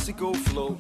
Mexico flow.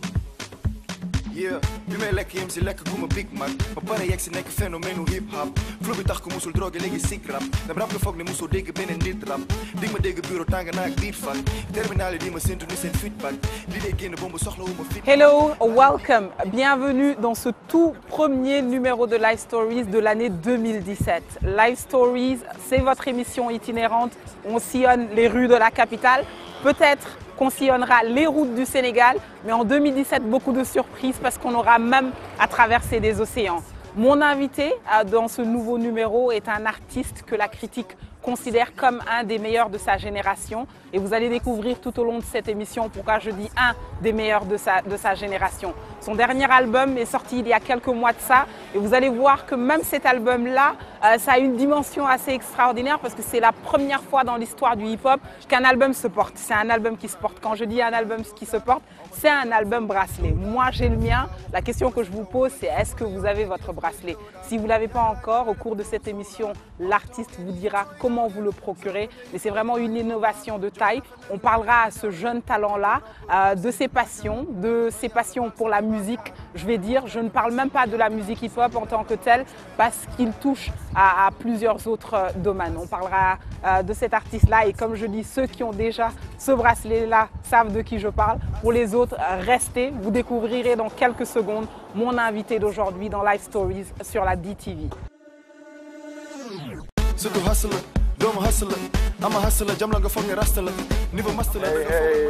Yeah, bi may lekk yem si lekk gu ma Big Mac ba pare yegg si nekk phénomène hip hop flow bi tax ko musul drogue léegi sick rap dam rap nga foog ne musoo dégg beneen nit rap dig ma dégg bureau tàng naak beat fuck terminal yi di ma séntu ni seen feedback li dee génn bomb soxla wu ma fit. Hello, welcome, bienvenue dans ce tout premier numéro de Life Stories de l'année 2017. Life Stories, c'est votre émission itinérante, on sillonne les rues de la capitale, peut-être qu'on sillonnera les routes du Sénégal, mais en 2017, beaucoup de surprises parce qu'on aura même à traverser des océans. Mon invité dans ce nouveau numéro est un artiste que la critique considère comme un des meilleurs de sa génération. Et vous allez découvrir tout au long de cette émission pourquoi je dis un des meilleurs de sa génération. Son dernier album est sorti il y a quelques mois de ça. Et vous allez voir que même cet album-là, ça a une dimension assez extraordinaire parce que c'est la première fois dans l'histoire du hip-hop qu'un album se porte. C'est un album qui se porte. Quand je dis un album qui se porte, c'est un album bracelet. Moi, j'ai le mien. La question que je vous pose, c'est est-ce que vous avez votre bracelet? Si vous ne l'avez pas encore, au cours de cette émission, l'artiste vous dira comment vous le procurer. Mais c'est vraiment une innovation de taille. On parlera à ce jeune talent-là de ses passions pour la musique. Je vais dire, je ne parle même pas de la musique hip-hop en tant que telle parce qu'il touche à plusieurs autres domaines. On parlera de cet artiste-là et comme je dis, ceux qui ont déjà ce bracelet-là savent de qui je parle. Pour les autres, restez, vous découvrirez dans quelques secondes mon invité d'aujourd'hui dans Life Stories sur la DTV.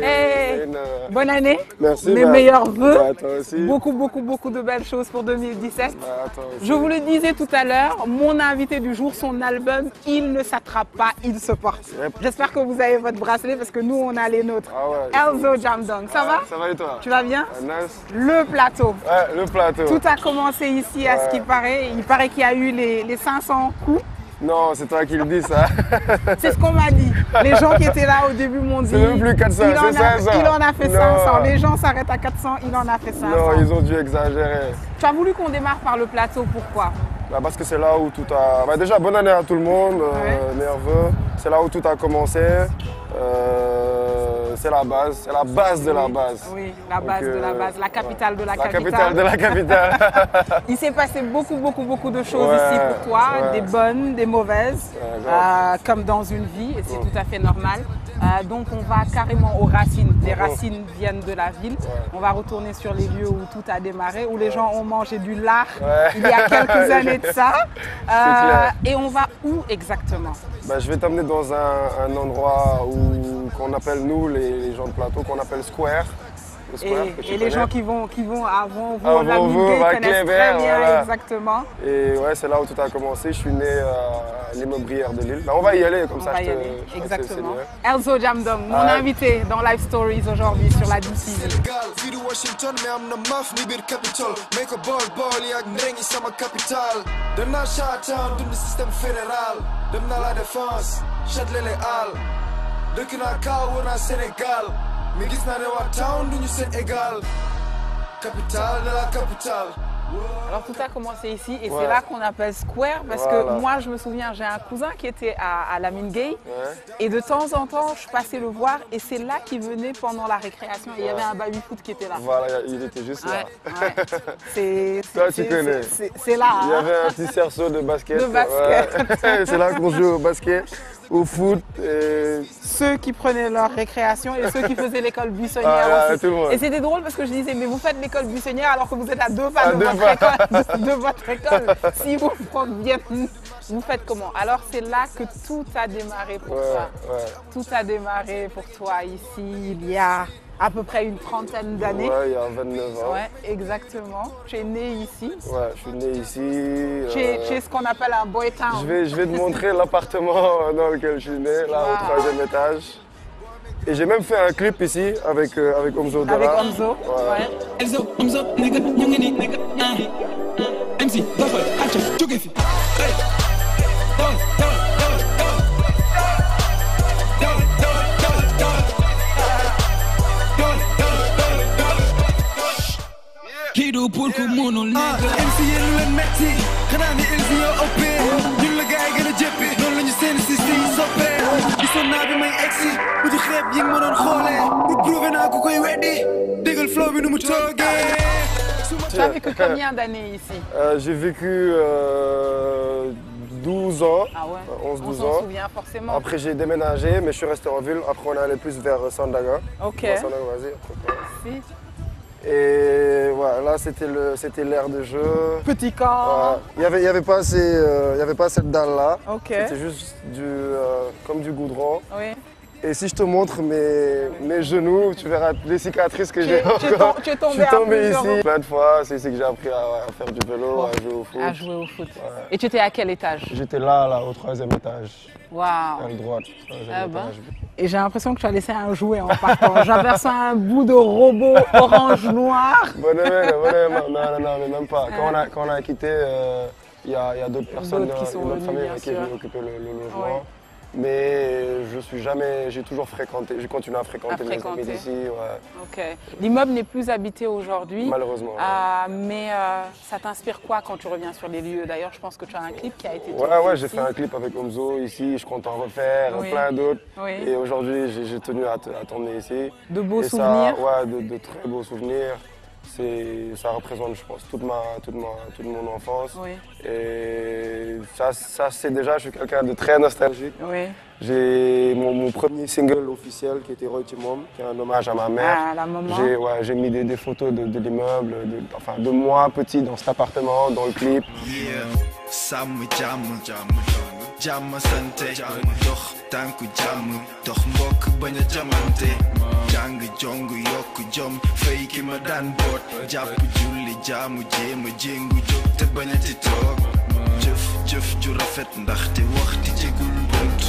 Hey, bonne année. Merci. Mes meilleurs vœux. Toi aussi. Beaucoup de belles choses pour 2017. Toi aussi. Je vous le disais tout à l'heure, mon invité du jour, son album, il ne s'attrape pas, il se porte. Yep. J'espère que vous avez votre bracelet parce que nous, on a les nôtres. Ah ouais. Elzo Jamdong, ça va? Ça va et toi? Tu vas bien? Nice. Le plateau. Ouais, le plateau. Tout a commencé ici à ce qu'il paraît. Il paraît qu'il y a eu les 500 coups. Non, c'est toi qui le dis ça. C'est ce qu'on m'a dit. Les gens qui étaient là au début m'ont dit. C'est même plus 400, c'est 500. Il en a fait Non. 500. Les gens s'arrêtent à 400, il en a fait 500. Non, ils ont dû exagérer. Tu as voulu qu'on démarre par le plateau, pourquoi? Parce que c'est là où tout a... déjà, bonne année à tout le monde, meilleurs vœux. C'est là où tout a commencé. C'est la base de la base. Oui, la base de la base, la capitale de la capitale. La capitale de la capitale. Il s'est passé beaucoup de choses ici pour toi, des bonnes, des mauvaises, comme dans une vie, et c'est tout à fait normal. Donc on va carrément aux racines. Les racines viennent de la ville. On va retourner sur les lieux où tout a démarré, où les gens ont mangé du lard il y a quelques années de ça. Et on va où exactement? Je vais t'amener dans un endroit qu'on appelle, nous, les gens de plateau, qu'on appelle Square. Le Square et les gens qui vont avant vous, la Miguel, connaissent très bien, voilà. Exactement. Et ouais, c'est là où tout a commencé. Je suis né à l'immobilière de Lille. On va y aller, comme ça je te exactement. Elzo Jamdong, mon invité dans Life Stories aujourd'hui sur la DTV. Mais gis naa ne waa town duñu seen égal capitale de la capitale. Alors tout a commencé ici et c'est là qu'on appelle Square parce que moi je me souviens, j'ai un cousin qui était à Lamine Gueye et de temps en temps je passais le voir et c'est là qu'il venait pendant la récréation et il y avait un baby-foot qui était là. Voilà, il était juste là. Toi tu connais. C'est là. Il y avait un petit cerceau de basket. De basket. C'est là qu'on joue au basket, au foot. Ceux qui prenaient leur récréation et ceux qui faisaient l'école buissonnière aussi. Et c'était drôle parce que je disais mais vous faites l'école buissonnière alors que vous êtes à 2 pas de votre école. Si vos profs viennent, vous faites comment? Alors c'est là que tout a démarré pour toi. Tout a démarré pour toi ici il y a à peu près une trentaine d'années. Ouais, il y a 29 ans. Ouais, exactement. Tu es né ici. Ouais, je suis né ici. Tu es ce qu'on appelle un boy town. Je vais te montrer l'appartement dans lequel je suis né, là au 3e étage. Et j'ai même fait un clip ici avec Omzo Dollar. Avec Omzo, ouais. Omzo, nigga, ñu ngi nii, nigga, MC, doxal, acca, jóge fi. Kii du pour ku mënul nekk. MC yéen lu leen metti, xanaa ni MC yoo ëppee. Ñun la gaay gën a jëppi, noonu la ñu seen système yi soppee. xamoon naa bi may egsi bu ci xeeb yi nga ma doon xoolee pour prouver naa ku koy weddi déggal flow bi nu mu toogee. Tu as vécu combien d'années ici? J'ai vécu 12 ans, Ah ouais. 11-12 On s'en ans. souvient forcément. Après j'ai déménagé, mais je suis resté en ville. Après on est allé plus vers Sandaga. Ok. Sandaga, vas-y. Si. Et voilà, là c'était l'ère de jeu. Petit camp. Il y avait pas cette dalle là. Ok. C'était juste comme du goudron. Oui. Et si je te montre mes genoux, tu verras les cicatrices que j'ai Tu es encore. tu es Je tombé suis à tombé plusieurs ici plein de fois. C'est ici que j'ai appris à faire du vélo, à jouer au foot. À jouer au foot. Et tu étais à quel étage? J'étais là, au 3e étage, à Waouh. droite, 3e Ah ben. étage. Et j'ai l'impression que tu as laissé un jouet en partant. J'aperçois un bout de robot orange-noir. Bonne non, mais même pas. Quand on a quitté, il y a d'autres personnes, D'autres qui sont une autre venues, famille bien qui est sûr. venue occuper le logement. Ouais. Mais j'ai toujours fréquenté, j'ai continué à fréquenter mes fréquenter. amis d'ici, ouais, Ok. L'immeuble n'est plus habité aujourd'hui. malheureusement. Ouais. Mais ça t'inspire quoi quand tu reviens sur les lieux? D'ailleurs, je pense que tu as un clip qui a été tourné Ouais, j'ai ici. fait un clip avec Omzo ici, je compte en refaire, Oui. plein d'autres. Oui. Et aujourd'hui, j'ai tenu à tourner ici. De beaux Et souvenirs. Ça, ouais, de très beaux souvenirs. Ça représente, je pense, toute mon enfance. Oui. Et ça c'est déjà, je suis quelqu'un de très nostalgique. Oui. J'ai mon premier single officiel qui était Roy Timom, qui est un hommage à ma mère. Ah, la maman. J'ai mis des photos de l'immeuble, de moi petit dans cet appartement, dans le clip. Sàmm jàmm jàmm sante dox tànku jàmm dox mbokk bañ a jamante jàng jong yokk jom fay ki ma daan boot jàpp julli jaamu jéema jéngu jóg te bañ a ti toog jëf ju rafet ndaxte waxti jegul bunt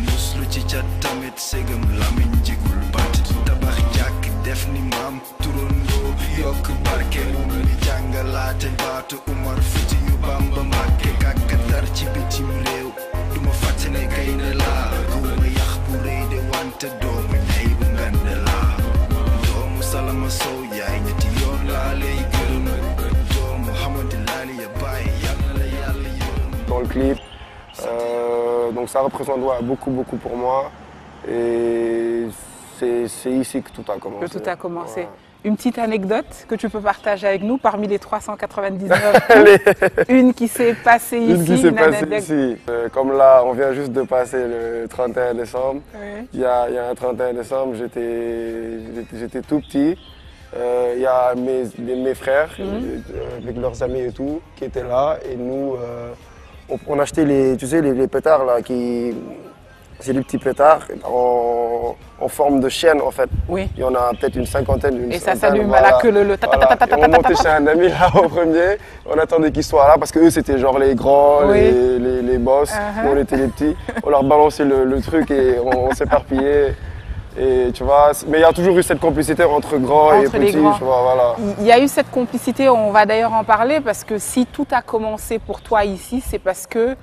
muslu ci cat tamit segam lamiñ jegul bant tabax jàkk def ni maam turandoo yokk barke moom li jàngalaate baatu Umar Futi yu Bamba Mbàkke kàkkatar ci bitim réew duma fàtte ne gaynde laa guma yax bu rëy de wante doomu ñay bu ngand laa doomu Salama Sow yaay ñetti yoon laa lay gërëm doomu Hamadi Laali ya bàyyi yàlla la yàlla yërëm. Dans le clip. Donc ça représente beaucoup pour moi. Et c'est ici que tout a commencé. Que tout a commencé. Ouais. Une petite anecdote que tu peux partager avec nous parmi les 399. Une qui s'est passée ici. Une qui s'est passée anecdote. ici. Comme là, on vient juste de passer le 31 décembre. Oui. Il y a un 31 décembre, j'étais tout petit. Il y a mes frères, avec leurs amis et tout, qui étaient là. Et nous, on achetait les pétards là, c'est des petits pétards en forme de chaîne en fait. Oui. Il y en a peut-être une cinquantaine, une Et ça centaine, s'allume à la queue le ta ta ta ta ta ta Et ta on ta montait ta. chez un ami là au premier, on attendait qu'ils soient là parce que eux c'était genre les grands, Oui. les boss, nous on était les petits. On leur balançait le truc et on s'éparpillait. Et tu vois, mais il y a toujours eu cette complicité entre grands et Entre les petits, grands. tu vois, voilà. Il y a eu cette complicité, on va d'ailleurs en parler, parce que si tout a commencé pour toi ici, c'est parce que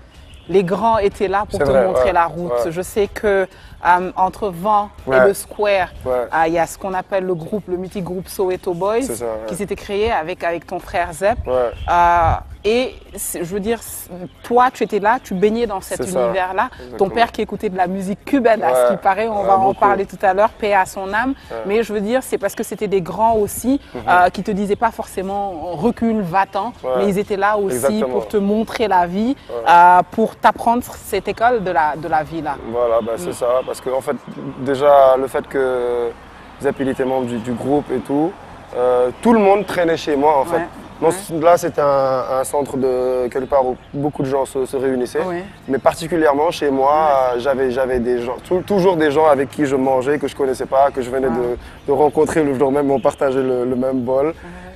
les grands étaient là pour C'est te vrai, montrer ouais, la route. ouais. Je sais que entre Vent et Ouais. le Square, Ouais. il y a ce qu'on appelle le mythique groupe Soweto Boys, C'est ça, ouais. qui s'était créé avec ton frère Zep. Ouais. Je veux dire, toi, tu étais là, tu baignais dans cet C'est ça, univers-là. Ton exactement. père qui écoutait de la musique cubaine, à ce Ouais, qui paraît, on va en beaucoup. parler tout à l'heure, paix à son âme. Mais je veux dire, c'est parce que c'était des grands aussi qui te disaient pas forcément recule, va-t'en, Ouais. mais ils étaient là aussi Exactement. pour te montrer la vie, pour t'apprendre cette école de la vie là. Voilà, bah, c'est ça. Parce que en fait, déjà, le fait que Zep il était membre du groupe et tout le monde traînait chez moi en fait. Ouais. Non, là, c'était un centre de quelque part où beaucoup de gens se réunissaient. Ouais. Mais particulièrement chez moi, j'avais des gens, toujours des gens avec qui je mangeais, que je connaissais pas, que je venais de rencontrer le jour même, on partageait le même bol.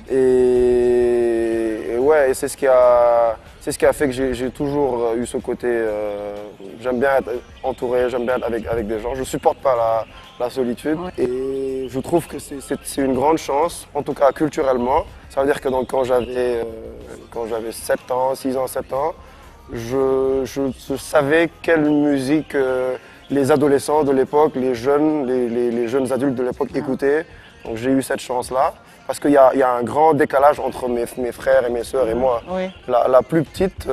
Et ouais, et c'est ce qui a fait que j'ai toujours eu ce côté. J'aime bien être entouré, j'aime bien être avec des gens. Je supporte pas la solitude. Ouais. Et je trouve que c'est une grande chance, en tout cas culturellement. Ça veut dire que donc, quand j'avais 7 ans, 6 ans, 7 ans, je savais quelle musique les adolescents de l'époque, les jeunes adultes de l'époque écoutaient. Donc j'ai eu cette chance-là. parce qu'il y a un grand décalage entre mes frères et mes sœurs et moi. Oui. La plus petite,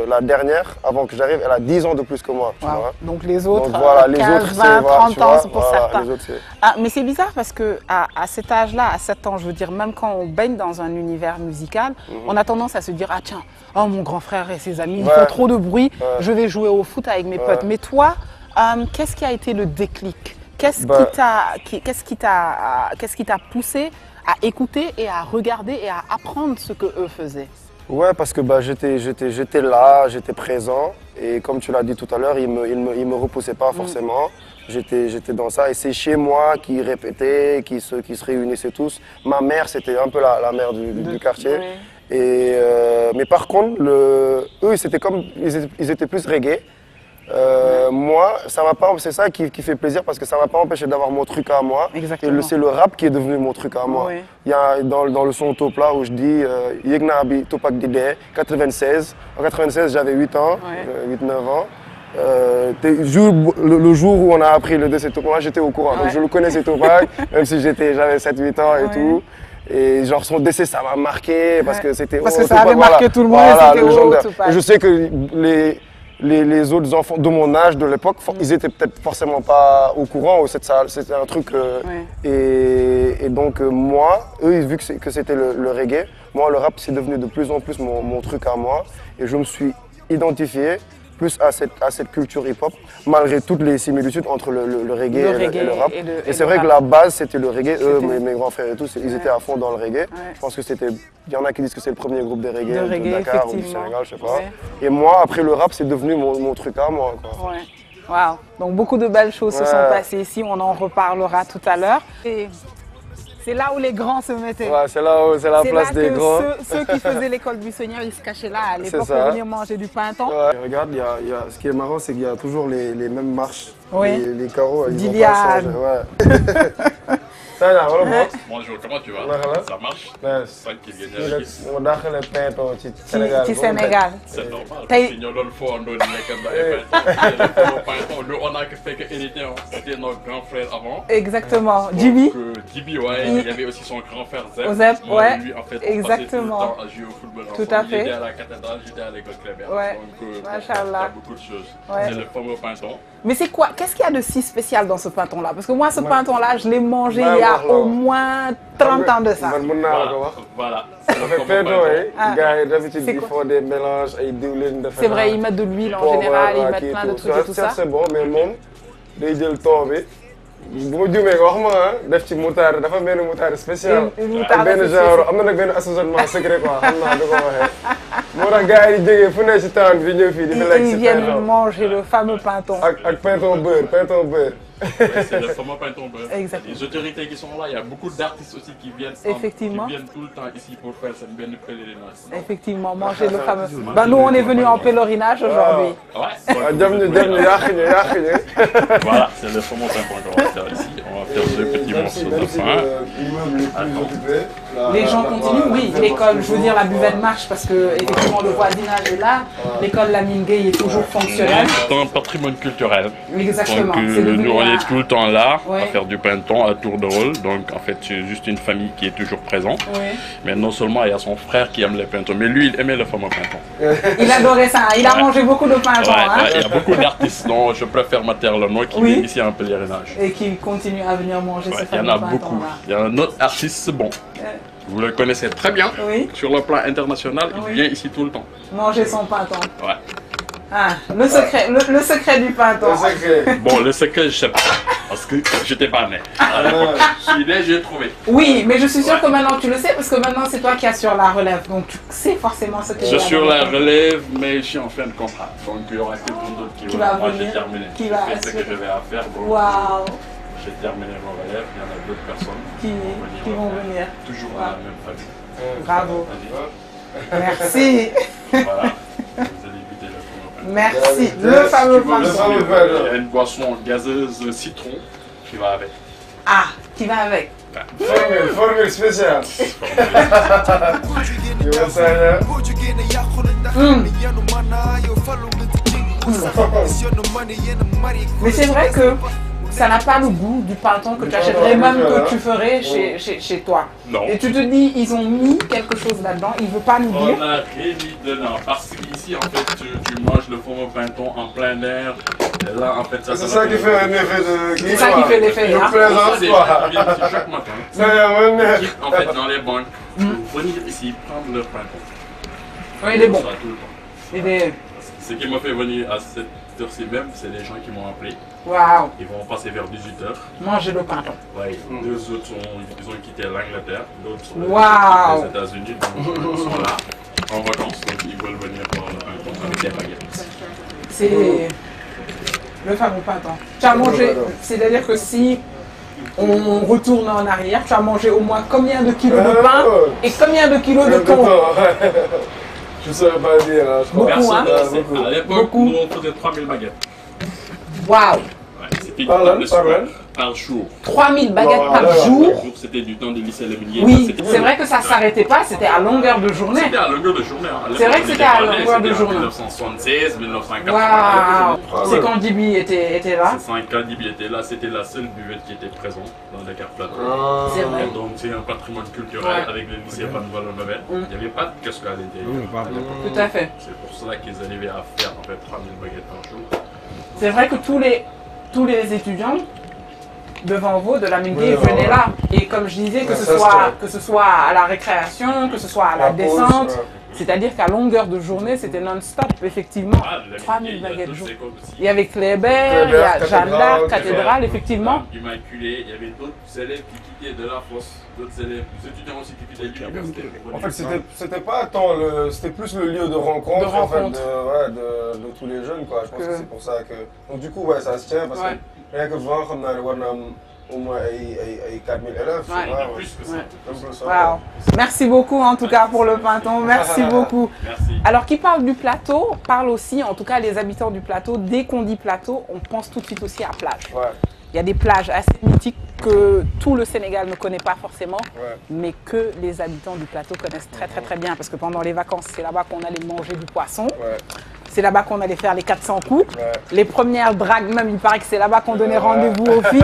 la dernière, avant que j'arrive, elle a 10 ans de plus que moi. Tu Wow. vois. Donc les autres, Donc, voilà, les 15, autres, 20, 30 ans, c'est pour voilà, certains. les autres, c'est- Mais c'est bizarre parce que à cet âge-là, à 7 ans, je veux dire, même quand on baigne dans un univers musical, on a tendance à se dire, ah tiens, oh mon grand frère et ses amis, ils Ouais. font trop de bruit, Ouais. je vais jouer au foot avec mes potes. Mais toi, qu'est-ce qui a été le déclic? Qu'est-ce Bah. qui t'a poussé à écouter et à regarder et à apprendre ce que eux faisaient? Ouais, parce que bah, j'étais là, j'étais présent. Et comme tu l'as dit tout à l'heure, il me repoussait pas forcément. J'étais dans ça. Et c'est chez moi qu'ils répétaient, qu'ils se réunissaient tous. Ma mère, c'était un peu la mère du quartier. Ouais. Et, mais par contre, eux, ils étaient plus reggae. Moi, c'est ça qui fait plaisir parce que ça m'a pas empêché d'avoir mon truc à moi. Exactement. Et c'est le rap qui est devenu mon truc à moi. Oui. Il y a dans le son Top là où je dis Yegnabi Topak Dide, 96. En 96, j'avais 8 ans, Ouais. 8-9 ans. Le jour où on a appris le décès de Topak, moi j'étais au courant. Donc Ouais. je le connaissais Topak, même si j'avais 7-8 ans et Ouais. tout. Et genre son décès, ça m'a marqué parce que c'était. Parce que ça Tupac, avait marqué tout le monde et voilà, c'était légendaire. Tupac. Et je sais que les autres enfants de mon âge, de l'époque, ils étaient peut-être forcément pas au courant ou c'était un truc. Et donc moi, eux, vu que c'était le reggae, moi le rap c'est devenu de plus en plus mon truc à moi. Et je me suis identifié plus à cette culture hip-hop, malgré toutes les similitudes entre le reggae, et le rap. Et c'est vrai que la base c'était le reggae. Eux, mes grands frères et tout, ils étaient à fond dans le reggae. Je pense que il y en a qui disent que c'est le premier groupe de reggae de Dakar ou du Sénégal, je sais pas. Ouais. Et moi, après le rap, c'est devenu mon truc à moi, quoi. Ouais. Wow. Donc beaucoup de belles choses se Ouais. sont passées ici, on en reparlera tout à l'heure. Et c'est là où les grands se mettaient. Ouais, c'est la C'est place là des que grands. ceux qui faisaient l'école buissonnière, ils se cachaient là à l'époque ça. pour venir manger du pinton. Ouais. Regarde, ce qui est marrant, c'est qu'il y a toujours les mêmes marches. Oui. Les carreaux, ils ont Dilian. pas changé. Ouais. Ça va, voilà, Bonjour, comment tu vas? Voilà. Ça marche? bon. C'est ça qui gagne. On dàqale pinton ci Sénégal. Ci Sénégal. C'est normal. Tey- Parce que ñoo doon fondoo di lekk ay pinton. Nous, on a fait que hériter, hein. C'était notre grand frère avant. Exactement. Jimmy. Donc, Djibi, ouais, il y avait aussi son grand frère Zep. Zep, Moi, ouais. Lui, en fait, Exactement. on passait tout le temps à jouer au football Tout ensemble. à Il fait. était à la cathédrale, j'étais à l'école Clébert. Ouais. Donc, Machallah. il y a beaucoup de choses. Ouais. C'est le fameux pinton. Mais c'est quoi? Qu'est-ce qu'il y a de si spécial dans ce pinton-là? Parce que moi, ce pinton-là, je l'ai mangé Ouais, il y a ouais, ouais. au moins 30 ans de ça. Man mën naa la ko wax. Voilà. C'est le En fait, fameux pinton yi, Ah. gars yi d'habitude C'est ils quoi? font des mélanges ay diwlin defe C'est vrai, naa. ils mettent de l'huile en Poivre, général, ils voilà, mettent kii plein de tout. trucs et tout ça. C'est bon, mais moom day jël thon bi. Bu ma juumee wax ma ah def ci moutarde dafa benn moutarde spécial. Une moutarde benn spéciale. genre am na nag benn assaisonnement secret quoi xam naa du ko waxee. Moo tax gars yi di jógee fu ne ci temps bi ñëw fii di lekk Ils ci viennent pinton. manger le fameux pinton. Ak pinton beurre. Ouais, c'est le fameux pinton beurre. Exactement. Les autorités qui sont là, il y a beaucoup d'artistes aussi qui viennent, Effectivement. qui viennent tout le temps ici pour faire cette belle pèlerinage. Effectivement, manger le fameux. Ben, nous, on est venus en pèlerinage aujourd'hui. Ouais, Ah, jam ñu yàq ñu. voilà, c'est le fameux pinton qu'on va faire ici. On va faire deux petits morceaux de pain. L'immeuble est plus occupé. Les gens continuent, oui, l'école, je veux dire, la buvette marche parce que effectivement le voisinage est là. L'école Lamine Gueye est toujours fonctionnelle. C'est un patrimoine culturel. Exactement. Donc C'est devenu nous on un- est tout le temps là Ouais. à faire du pinton à tour de rôle. Donc en fait c'est juste une famille qui est toujours présente. Oui. Mais non seulement il y a son frère qui aime les pintons, mais lui il aimait le fameux pinton. Il adorait ça, il a mangé beaucoup de pinton. Ouais, Hein, ouais, il y a beaucoup d'artistes dont je préfère me taire le nom qui Oui. viennent ici en pèlerinage. et qui continue à venir manger Ouais, ce il y en fameux a beaucoup. pinton-là. Il y a un autre artiste bon. Vous le connaissez très bien. Oui. Sur le plan international, Oui. il vient ici tout le temps. Manger son pinton. Ouais. Ah, le secret du pinton. C'est secret. Bon, le secret, je sais pas. Parce que j'étais pas né. À l'époque, je suis né, j'ai trouvé. Oui, mais je suis sûre que maintenant tu le sais parce que maintenant c'est toi qui assures la relève. Donc tu sais forcément ce que Je suis sur la relève, mais je suis en fin de contrat. Donc il y aura quelqu'un d'autre qui va Moi, venir, j'ai terminé. qui J'ai va fait ce que assurer. j'avais à faire. Donc, Waouh, j'ai terminé ma relève. Il y en a d'autres personnes qui vont venir. Toujours dans la même famille. Bravo. Allez, Merci. voilà. Vous allez éviter le fameux Merci. Le fameux pinton. pinton. Il y a une boisson gazeuse citron qui va avec. Ah, qui va avec. Formule spéciale. Yow Sanya. Mais c'est vrai que ça n'a pas le goût du printemps que tu achèterais, même que tu ferais chez toi. Non. Et tu te dis, ils ont mis quelque chose là-dedans, il ne veut pas nous On dire. a rien mis dedans parce qu'ici en fait tu manges le fond au printemps en plein air. Et là en fait C'est ça qui fait un effet de. C'est ça qui fait l'effet, Je hein. plaisante quoi. Chaque matin. C'est un même Qui, en fait dans les banques, venir ici prendre le printemps. Oui, il est bon. Ça, tout le temps. Il est... Ce qui m'a fait venir à cette heure-ci même, c'est les gens qui m'ont appelé. Waouh, Ils vont passer vers 18h. manger le printemps. Ouais, deux autres ils ont quitté l'Angleterre, d'autres sont Waouh. les États-Unis, donc ils sont là en vacances, donc ils veulent venir prendre un temps avec des baguettes. C'est le fameux printemps. Tu as mangé, c'est-à-dire que si on retourne en arrière, tu as mangé au moins combien de kilos de pain et combien de kilos de thon? Je ne saurais pas dire. Hein, je crois. Beaucoup, hein. À l'époque, nous on faisait 3000 baguettes. Waouh, Ouais, c'était Par l'an, le par soir, l'an. par jour. 3000 baguettes Non, par alors, jour. C'était du temps de lycée les miniers. Oui, c'est vrai que ça s'arrêtait pas, c'était à longueur de journée. C'était à longueur de journée. Hein. C'est vrai que c'était à longueur de journée. 1976, 1980. Waouh, c'est quand Dibi était là. C'est 5 ans d'Ibi était là, c'était la seule buvette qui était présente dans les cartes plateaux. C'est vrai. Et donc c'est un patrimoine culturel Ouais. avec le lycée Van Vollenhoven. Il n'y avait pas de kiosque à l'intérieur. Tout à fait. C'est pour cela qu'ils arrivaient à faire en fait 3000 baguettes par jour. C'est vrai que tous les étudiants devant vous de la Minguet Oui, venaient là. Et comme je disais, Ouais, ça, que ce soit à la récréation, que ce soit à la pause, descente, ouais. c'est-à-dire qu'à longueur de journée, c'était non-stop, effectivement. Ah, la 3000 Minguet, il y a baguettes d'autres jour. écoles aussi. Il y avait Kléber, il y a Jeanne d'Arc, Cathédrale, effectivement. Immaculée, il y avait d'autres élèves qui quittaient de la fosse, d'autres élèves, des étudiants aussi qui quittaient l'université. En fait, c'était pas tant le. C'était plus le lieu de rencontre, De rencontre. En fait, de tous les jeunes, quoi. Je pense que c'est pour ça que. Donc, du coup, ouais, ça se tient parce Ouais. que rien que 20, comme on a au moins 4000 élèves. Ouais. tu vois, Plus que ça. Ouais. Même plus, ouais. Waouh. Merci beaucoup en tout cas pour le printemps, merci beaucoup. Merci. Alors qui parle du plateau, parle aussi, en tout cas les habitants du plateau, dès qu'on dit plateau, on pense tout de suite aussi à plage. Ouais, Il y a des plages assez mythiques que tout le Sénégal ne connaît pas forcément, ouais. mais que les habitants du plateau connaissent très très très bien parce que pendant les vacances, c'est là-bas qu'on allait manger du poisson, Ouais, c'est là-bas qu'on allait faire les 400 coups. ouais. Les premières dragues, même, il paraît que c'est là-bas qu'on donnait rendez-vous aux filles.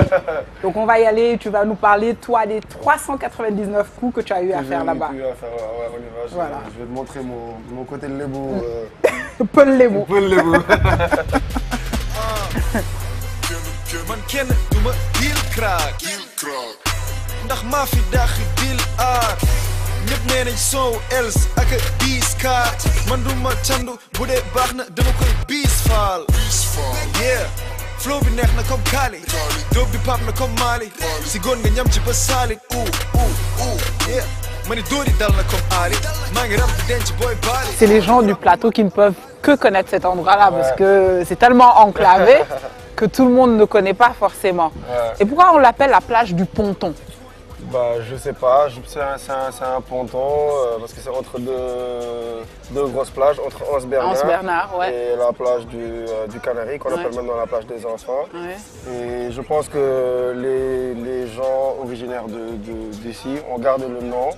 Donc on va y aller, tu vas nous parler, toi, des 399 coups que tu as eu à faire là-bas. Ouais, on y va. Voilà. Je vais te montrer mon côté de l'ébou. Paul Lebo. Peu de l'ébou. man kenn duma deal crack ndax maa fi dàq deal aar ñëpp nee nañ soow els ak diis kaat man duma candu bu dee baax na dama koy biis faal yeah flow bi neex na comme Kali dóob bi pap na comme Mali si goon nga ñam ci ba saalit yeah mani dóori dal na comme Ali maa ngi rab di denc booy baali. C'est les gens du plateau qui ne peuvent que connaître cet endroit-là parce que c'est tellement enclavé que tout le monde ne connaît pas forcément. Ouais. Et pourquoi on l'appelle la plage du Ponton? Bah, je sais pas, c'est un ponton parce que c'est entre deux grosses plages, entre Anse-Bernard Anse-Bernard, ouais. et la plage du Canary, qu'on appelle maintenant la plage des enfants. Ouais. Et je pense que les gens originaires d'ici ont gardé le nom,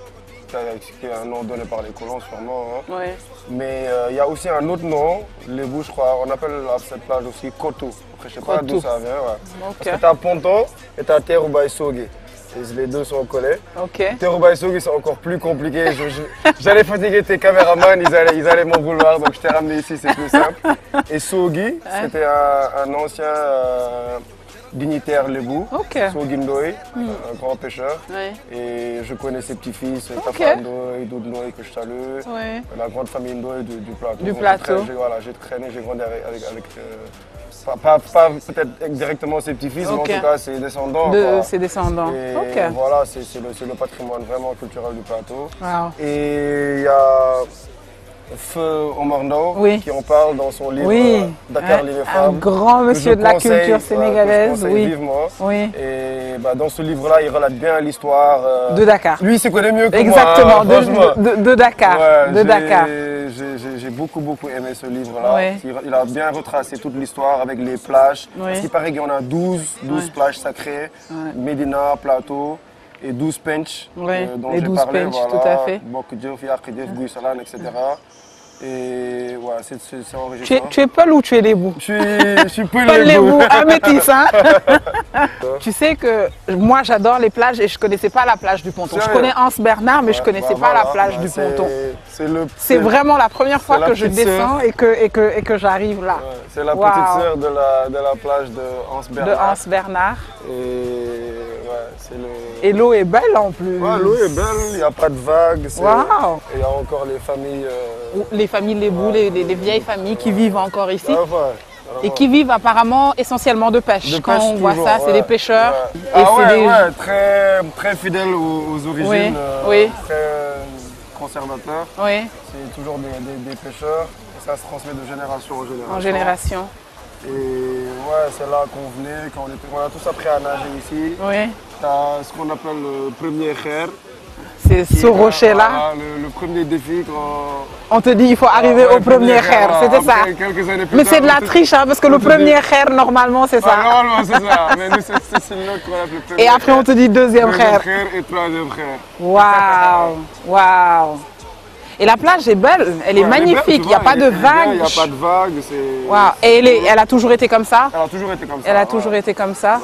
qui est un nom donné par les colons sûrement. Hein. Ouais. Mais il y a aussi un autre nom, les bouches, je crois, on appelle cette plage aussi Kotou. Après, je sais pas d'où ça vient. Ouais. Ok. Parce que tu as Ponton et tu as Teroubaï Sogé. Et les deux sont collés. Ok. Teroubaï Sogé, c'est encore plus compliqué. J'allais fatiguer tes caméramans, ils allaient m'en vouloir, donc je t'ai ramené ici, c'est plus simple. Et Sogui, c'était un ancien dignitaire Lebou, Ok. Sogui Ndoye, un grand pêcheur. Ouais. Et je connais ses petits-fils, Ok. Tafa Ndoye, Doud Ndoye, que je salue. Ouais. La grande famille Ndoye du plateau. Du Donc, plateau. j'ai traîné, j'ai grandi avec pas peut-être directement ses petits-fils, Ok. mais en tout cas ses descendants. De quoi. ses descendants. Et Ok. voilà, c'est le patrimoine vraiment culturel du plateau. Wow. Et il y a Feu Omar Ndao Oui. qui en parle dans son livre Oui. Dakar Un l'Ineffable. grand monsieur de la culture Que sénégalaise. je conseille Oui. vivement. Oui. Et bah, dans ce livre-là, il relate bien l'histoire. De Dakar. Lui, il se connaît mieux que Exactement, moi. Franchement. de Dakar. Ouais, de Dakar. J'ai beaucoup aimé ce livre-là. Ouais. Il a bien retracé toute l'histoire avec les plages. Ouais. Parce qu'il paraît qu'il y en a 12 Ouais. plages sacrées. Ouais. Médina, Plateau et 12 pench Ouais, dont les j'ai 12 parlé. pench, Voilà. tout à fait. Bok Diouf, Yak Diouf, Guy Salane, etc. Et ouais, ouais, c'est enregistré. Tu es Peul ou tu es Lébou? Je suis Peul Lébou, un métis, hein. Tu sais que moi j'adore les plages et je connaissais pas la plage du Ponton. Je connais Anse Bernard, mais je connaissais pas la plage du Ponton. C'est vraiment la première fois que je descends et que j'arrive là. Ouais, c'est la petite sœur de la plage de Anse Bernard. De Anse Bernard. Et l'eau est belle en plus. Ouais, l'eau est belle, il n'y a pas de vagues. Wow. Il y a encore les familles. Les familles Lébou, les vieilles familles qui vivent encore ici. Ah, ouais. Et qui vivent apparemment essentiellement de pêche. Quand on voit ça, c'est des pêcheurs. Ouais. Et très fidèles aux origines, très conservateurs. Oui. C'est toujours des pêcheurs et ça se transmet de génération en génération. En génération. Et ouais, c'est là qu'on venait, quand on a tous appris à nager ici. Oui. Tu as ce qu'on appelle le premier khair. C'est ce rocher-là. Voilà, le premier défi quand... On te dit il faut arriver au premier khair, c'était ça. Mais c'est de la triche, hein, parce que le premier khair, normalement, c'est ça. Normalement, c'est ça. Mais nous, c'est une autre qu'on appelle le premier. Et après, on te dit deuxième khair. Et troisième khair. Waouh, waouh. Et la plage est belle, elle est magnifique, il n'y a pas de vagues. Il n'y a pas de vagues. Wow. Et elle a toujours été comme ça? Elle a toujours été comme ça. Elle a toujours été comme ça.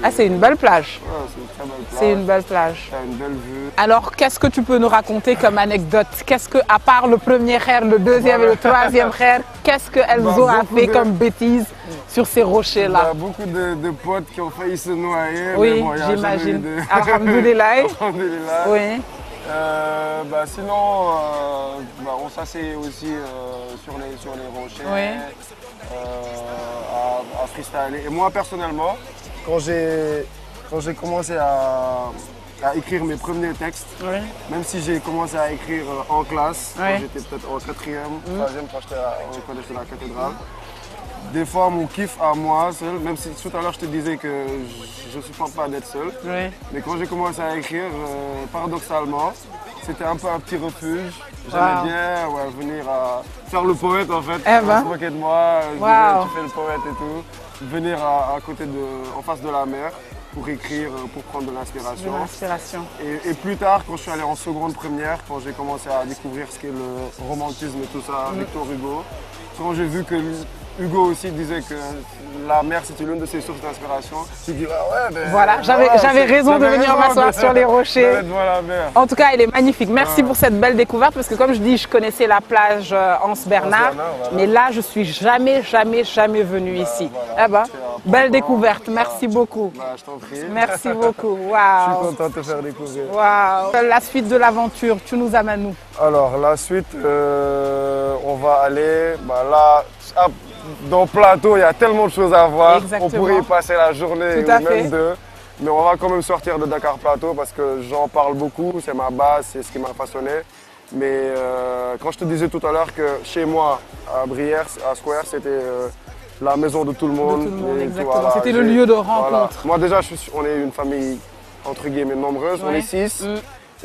Ah, c'est une belle plage. Ouais, c'est une très belle plage. C'est une belle plage. Tu as une belle vue. Alors, qu'est-ce que tu peux nous raconter comme anecdote? Qu'est-ce que, à part le premier khair, le deuxième et le troisième khair, qu'est-ce qu'elles ont fait comme bêtises sur ces rochers-là? Il y a beaucoup de potes qui ont failli se noyer. Oui, bon, j'imagine. Alhamdoulilah. Alhamdoulilah. Oui. Sinon, on s'asseyait aussi sur les rochers, à freestyler. Et moi, personnellement, quand j'ai commencé à écrire mes premiers textes, même si j'ai commencé à écrire en classe, quand j'étais peut-être en 4e, 3e, quand j'étais au collège de la cathédrale, des fois, mon kiff à moi seul, même si tout à l'heure je te disais que je ne supporte pas d'être seul, mais quand j'ai commencé à écrire, paradoxalement, c'était un peu un petit refuge. J'aimais bien venir faire le poète en fait, on se moquait de moi, je disais, tu fais le poète et tout, venir à côté en face de la mer pour écrire, pour prendre de l'inspiration. Et plus tard, quand je suis allé en seconde première, quand j'ai commencé à découvrir ce qu'est le romantisme et tout ça, Victor Hugo, quand j'ai vu que Hugo aussi disait que la mer c'était l'une de ses sources d'inspiration. J'ai dit voilà, j'avais raison de venir m'asseoir sur les rochers. En tout cas, elle est magnifique. Merci pour cette belle découverte parce que comme je dis, je connaissais la plage Anse Bernard, mais là je suis jamais venue ici. Belle découverte. Merci beaucoup. Je t'en prie. Merci beaucoup. Wow. Je suis content de te faire découvrir. Wow. La suite de l'aventure, tu nous amènes où? Alors la suite, on va aller là. Dans Plateau, il y a tellement de choses à voir. Exactement. On pourrait y passer la journée ou même deux. Mais on va quand même sortir de Dakar Plateau parce que j'en parle beaucoup, c'est ma base, c'est ce qui m'a façonné. Mais quand je te disais tout à l'heure que chez moi, à Brière, à Square, c'était la maison de tout le monde. Exactement. C'était le lieu de rencontre. Voilà. Moi déjà, on est une famille entre guillemets nombreuse, on est 6.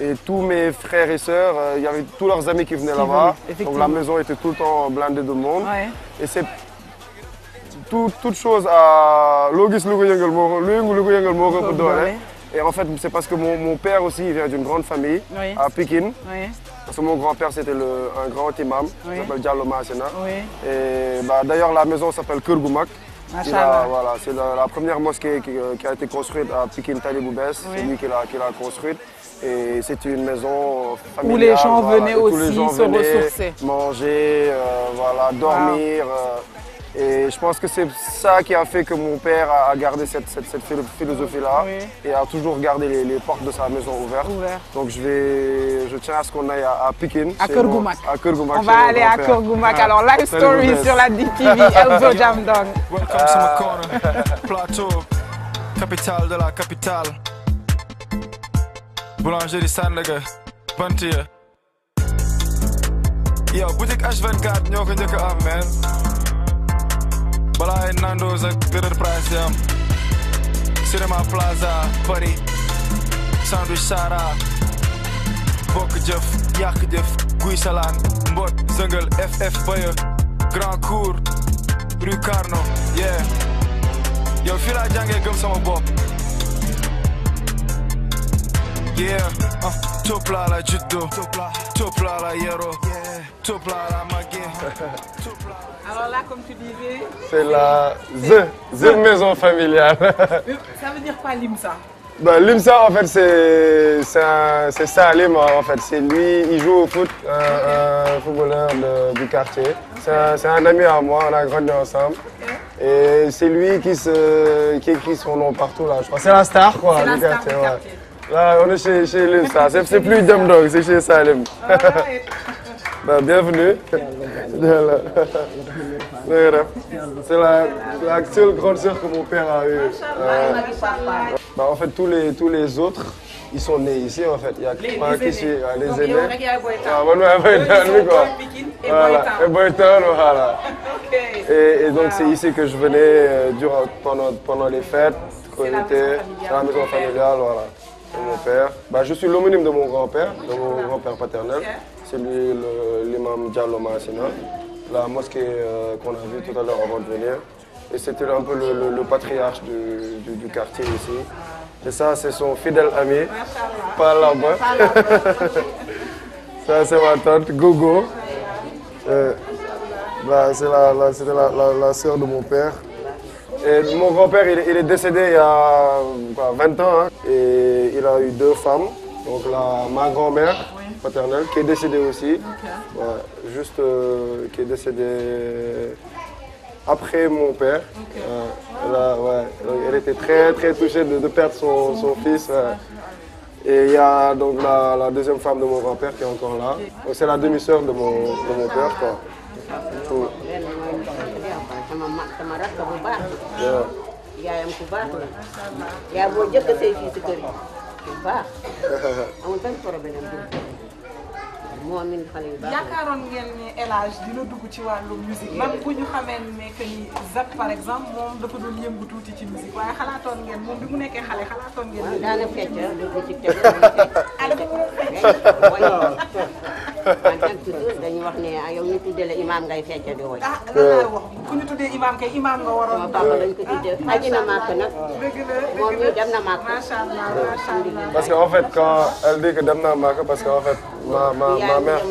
Et tous mes frères et sœurs, il y avait tous leurs amis qui venaient là-bas. Donc la maison était tout le temps blindée de monde. Et c'est toute chose à Logis Et en fait, c'est parce que mon père aussi il vient d'une grande famille à Pékin. Parce que mon grand-père c'était un grand imam, qui s'appelle Diallo Maasena. Et d'ailleurs la maison s'appelle Kurgumak. Voilà, c'est la première mosquée qui a été construite à Pékin Talibou-Bès. C'est lui qui l'a construite. Et c'était une maison familiale. Où les gens venaient aussi se ressourcer. Manger, dormir. Et je pense que c'est ça qui a fait que mon père a gardé cette philosophie-là et a toujours gardé les portes de sa maison ouvertes. Donc je tiens à ce qu'on aille à Pékin. À Kurgumak. On va aller à Kurgumak. Alors, Live Story sur la DTV, Elzo Jamdong. Welcome to my corner, Plateau, capitale de la capitale. Boulangerie Sandaga, Bantia. Yo, boutique H24, ñoo ko njëkk a am, man. Balaa ay Nando's ak Gëdër Price yam. Cinema Plaza, Paris. Sandwich Sara. Bokk jëf, yàq jëf, Guy Salaan, Mbot, Zëngal, FF Baye, Grand Cour, Rue Carnot, yeah. Yo, fii laa jàngee gëm sama bopp. Yeah, Topla la judo, Topla la yero, Alors là, comme tu disais, C'est la The maison familiale. ça veut dire quoi l'IMSA? Ben, Limsa, en fait, c'est Salim, en fait. C'est lui, il joue au foot, un footballeur du quartier. C'est un ami à moi, on a grandi ensemble. Et c'est lui qui écrit son nom partout, là, je crois. C'est la star, quoi, C'est la du star quartier. du Ouais. quartier. Là, on est chez Limsa. C'est plus Dum Dog, c'est chez Salim. Alright. Ben, bienvenue. C'est la seule grande sœur que mon père a eue. Ben, en fait, tous les autres, ils sont nés ici, en fait. Il y a Les pas qui aînés. suit, les Donc, aînés. yow rek yaay Boy Town. Ah, moi, je vais Eux, ils sont quoi. Boy Pikine et Voilà, Boy Town. et Boy Town, voilà. Ok. Et donc, Wow. c'est ici que je venais pendant les fêtes, quand C'est on la était. maison C'est la maison familiale. familiale, voilà. De mon père. Bah, je suis l'homonyme de mon grand-père, de mon grand-père paternel. C'est lui l'imam Diallo Massina, la mosquée qu'on a vue tout à l'heure avant de venir. Et c'était un peu le patriarche du quartier ici. Et ça, c'est son fidèle ami, pas là-bas. Ça, c'est ma tante, Gogo. C'était la sœur de mon père. Et mon grand-père, il est décédé il y a 20 ans. Hein, et il a eu 2 femmes. Donc ma grand-mère paternelle, qui est décédée aussi. Ouais, juste qui est décédée après mon père. Elle était très très touchée de perdre son fils. Ouais. Et il y a donc la deuxième femme de mon grand-père qui est encore là. Donc c'est la demi-sœur de mon père, quoi. Tout. Yeah. yaayam ku baax la yaa boo jëkk say fii si kër yi ku baax amul benn problème moo min xale yu baax yaakaaroon ngeen ne El Hadj dina dugg ci wàllu musique même bu ñu xamee ne que ni Zak par exemple moom dafa doon yëngu tuuti ci musique waaye xalaatoon ngeen moom bi mu nekkee xale xalaatoon ngeen. waaw daana fecc dugg ci en tant toujours dañuy wax ne yow ñu tuddee la imam ngay fecc di woy ah lan laa wax ku ñu tuddee imam kay imam nga waroon. sama papa dañ ko tuddee aji na màkk nag dëgg la moom ñu dem na màkk macha allah macha allah. Parce qu'en fait, quand elle dit que Damna Maka, parce qu'en fait, ma mère,